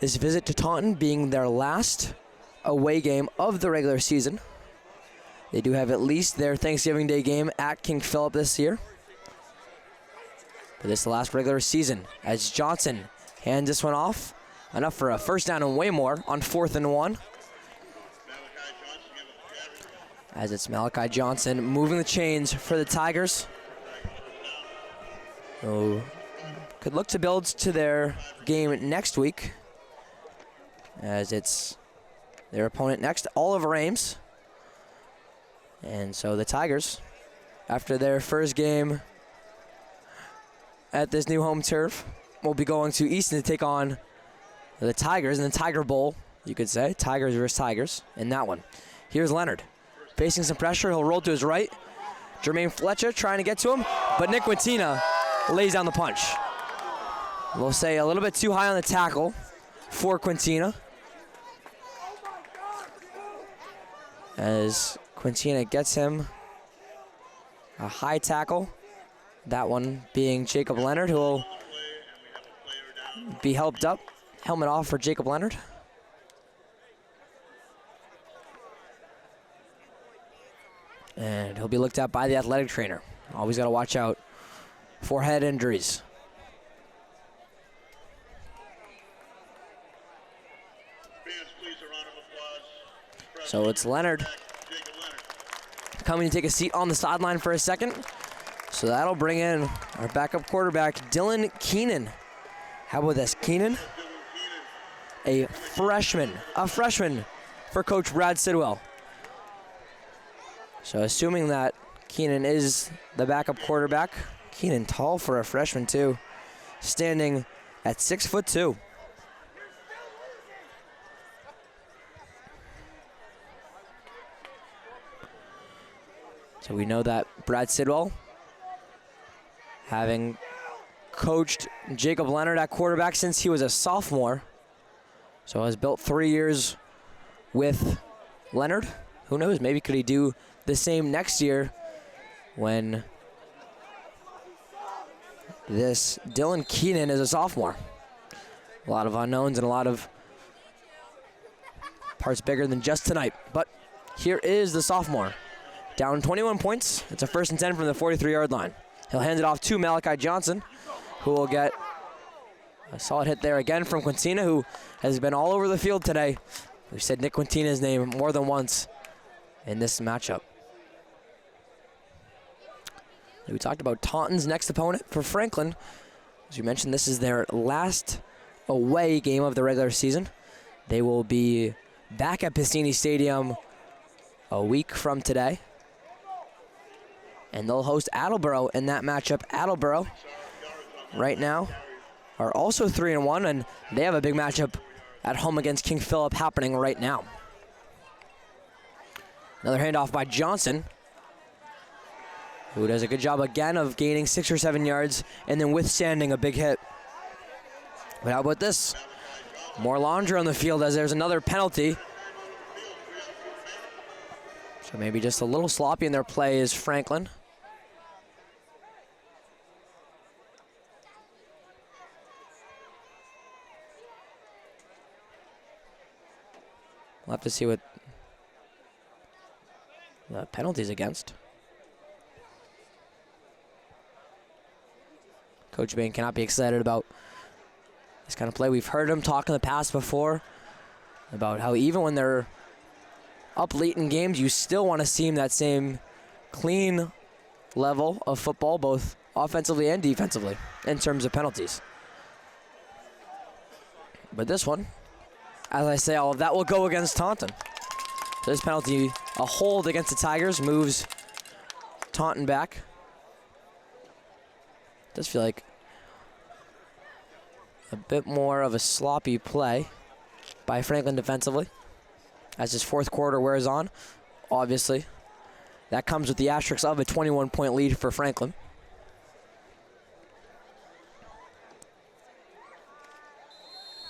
This visit to Taunton being their last away game of the regular season. They do have at least their Thanksgiving Day game at King Philip this year. But this is the last regular season as Johnson hands this one off. Enough for a first down and way more on 4th and 1. As it's Malachi Johnson moving the chains for the Tigers. Who could look to build to their game next week. As it's their opponent next, Oliver Ames. And so the Tigers, after their first game at this new home turf, will be going to Easton to take on the Tigers in the Tiger Bowl, you could say. Tigers versus Tigers in that one. Here's Leonard. Facing some pressure, he'll roll to his right. Jermaine Fletcher trying to get to him, but Nick Quintina lays down the punch. We'll say a little bit too high on the tackle for Quintina. As Quintina gets him a high tackle. That one being Jacob Leonard, who will be helped up. Helmet off for Jacob Leonard. And he'll be looked at by the athletic trainer. Always got to watch out for head injuries. So it's Leonard coming to take a seat on the sideline for a second. So that'll bring in our backup quarterback, Dylan Keenan. How about this, Keenan? A freshman for Coach Brad Sidwell. So assuming that Keenan is the backup quarterback, Keenan tall for a freshman too, standing at 6'2". So we know that Brad Sidwell, having coached Jacob Leonard at quarterback since he was a sophomore, so has built 3 years with Leonard. Who knows, maybe could he do the same next year when this Dylan Keenan is a sophomore. A lot of unknowns and a lot of parts bigger than just tonight. But here is the sophomore. Down 21 points. It's a 1st and 10 from the 43-yard line. He'll hand it off to Malachi Johnson, who will get a solid hit there again from Quintina, who has been all over the field today. We've said Nick Quintina's name more than once in this matchup. We talked about Taunton's next opponent for Franklin. As you mentioned, this is their last away game of the regular season. They will be back at Pacini Stadium a week from today. And they'll host Attleboro in that matchup. Attleboro, right now, are also 3-1, and they have a big matchup at home against King Philip happening right now. Another handoff by Johnson, who does a good job again of gaining 6 or 7 yards and then withstanding a big hit. But how about this? More laundry on the field as there's another penalty. So maybe just a little sloppy in their play is Franklin. We'll have to see what the penalty's against. Coach Bain cannot be excited about this kind of play. We've heard him talk in the past before about how even when they're up late in games, you still want to see that same clean level of football, both offensively and defensively, in terms of penalties. But this one, as I say, all of that will go against Taunton. So this penalty, a hold against the Tigers, moves Taunton back. Does feel like a bit more of a sloppy play by Franklin defensively as his 4th quarter wears on. Obviously, that comes with the asterisk of a 21-point lead for Franklin.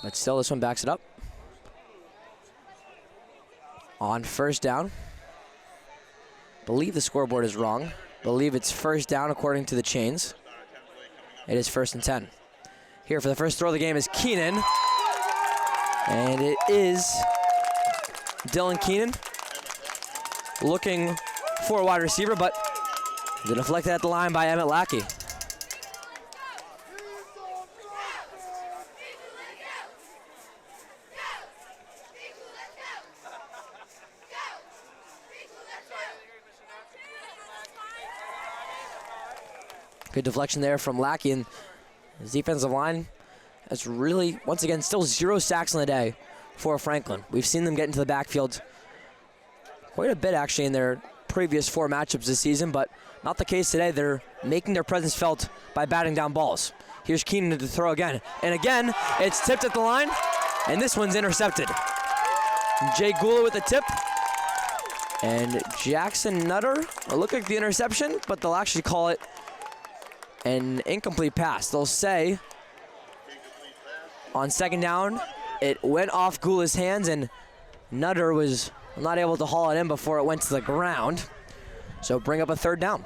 But still, this one backs it up. On 1st down. Believe the scoreboard is wrong. Believe it's 1st down according to the chains. It is 1st and 10. Here for the first throw of the game is Keenan. And it is Dylan Keenan looking for a wide receiver, but deflected at the line by Emmett Lackey. Good deflection there from Lackey, and his defensive line has really, once again, still 0 sacks on the day for Franklin. We've seen them get into the backfield quite a bit, actually, in their previous 4 matchups this season, but not the case today. They're making their presence felt by batting down balls. Here's Keenan to throw again. And again, it's tipped at the line, and this one's intercepted. Jay Gula with the tip. And Jackson Nutter will look like the interception, but they'll actually call it an incomplete pass. They'll say on 2nd down, it went off Gula's hands, and Nutter was not able to haul it in before it went to the ground. So bring up a 3rd down.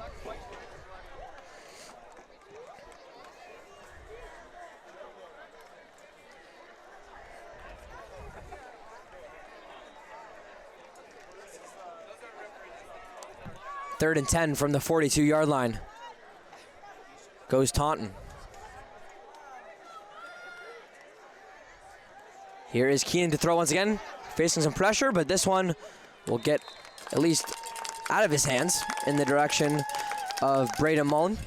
Third and 10 from the 42-yard line. Goes Taunton. Here is Keenan to throw once again, facing some pressure, but this one will get at least out of his hands in the direction of Braden Mullen.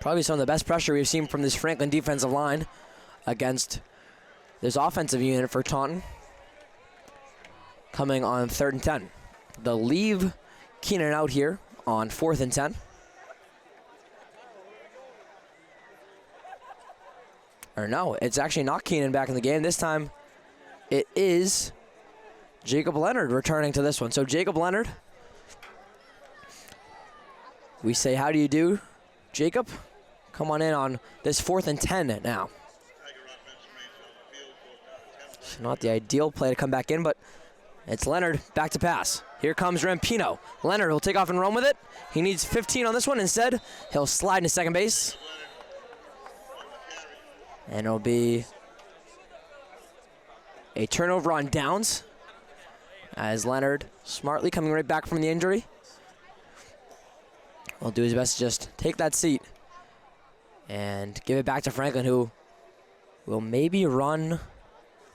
Probably some of the best pressure we've seen from this Franklin defensive line against this offensive unit for Taunton. Coming on 3rd and 10. They'll leave Keenan out here on 4th and 10. Or no, it's actually not Keenan back in the game. This time it is Jacob Leonard returning to this one. So Jacob Leonard, we say, how do you do, Jacob? Come on in on this 4th and 10 now. It's not the ideal play to come back in, but It's Leonard, back to pass. Here comes Rampino. Leonard will take off and run with it. He needs 15 on this one. Instead, he'll slide into second base. And it'll be a turnover on downs as Leonard, smartly coming right back from the injury, will do his best to just take that seat and give it back to Franklin, who will maybe run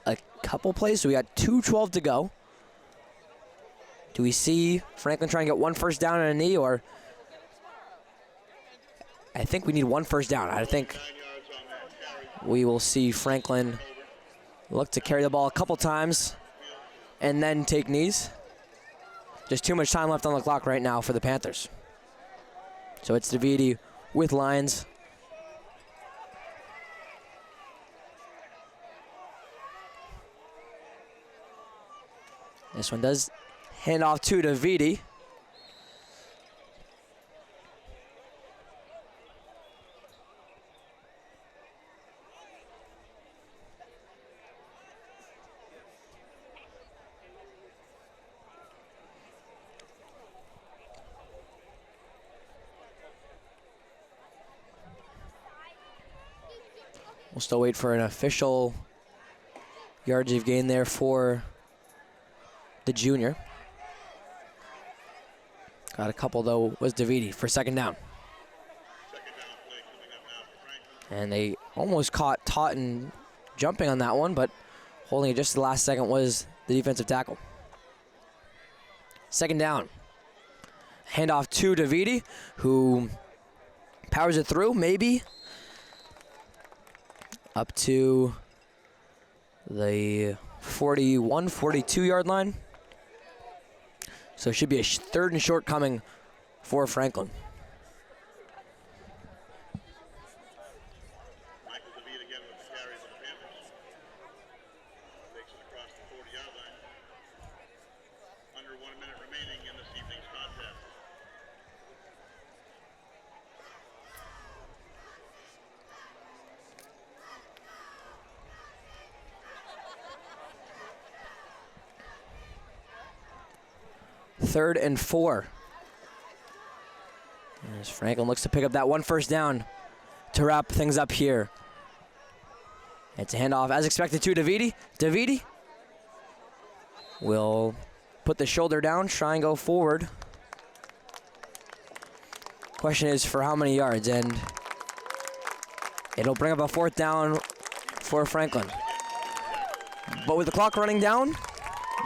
a couple plays. So we got 2:12 to go. Do we see Franklin try and get one first down and a knee, or I think we need one first down. I think we will see Franklin look to carry the ball a couple times and then take knees. Just too much time left on the clock right now for the Panthers. So it's Davidi with lines. This one does hand off to Davidi. We'll still wait for an official yards of gain there for the junior. Got a couple, though, was Davidi for second down. And they almost caught Taunton jumping on that one, but holding it just the last second was the defensive tackle. Second down. Handoff to Davidi, who powers it through, maybe up to the 41, 42 yard line. So it should be a third and short coming for Franklin. Michael David again with the carry for the Panthers. Takes it across the 40-yard line. Under 1 minute remaining in this evening's contest. Third and 4. As Franklin looks to pick up that one first down to wrap things up here. It's a handoff as expected to Davidi. Davidi will put the shoulder down, try and go forward. Question is for how many yards, and it'll bring up a fourth down for Franklin. But with the clock running down,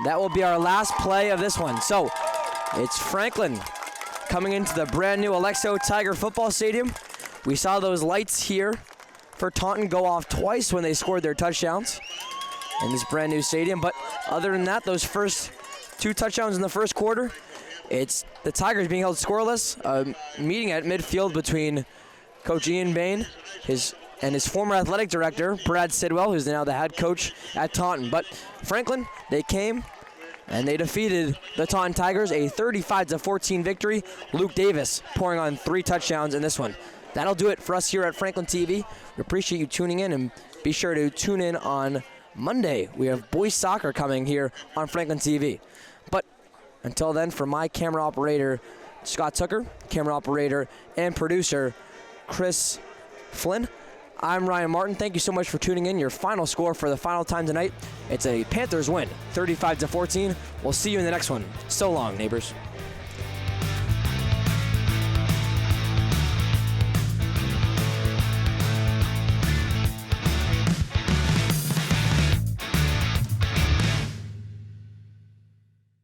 that will be our last play of this one. So it's Franklin coming into the brand new Alexo Tiger Football Stadium. We saw those lights here for Taunton go off twice when they scored their touchdowns in this brand new stadium. But other than that, those first two touchdowns in the first quarter, it's the Tigers being held scoreless. A meeting at midfield between Coach Ian Bain and his former athletic director, Brad Sidwell, who's now the head coach at Taunton. But Franklin, they came and they defeated the Taunton Tigers, a 35-14 victory. Luke Davis pouring on 3 touchdowns in this one. That'll do it for us here at Franklin TV. We appreciate you tuning in, and be sure to tune in on Monday. We have boys soccer coming here on Franklin TV. But until then, for my camera operator, Scott Tucker, camera operator and producer, Chris Flynn, I'm Ryan Martin. Thank you so much for tuning in. Your final score for the final time tonight, it's a Panthers win, 35-14. We'll see you in the next one. So long, neighbors.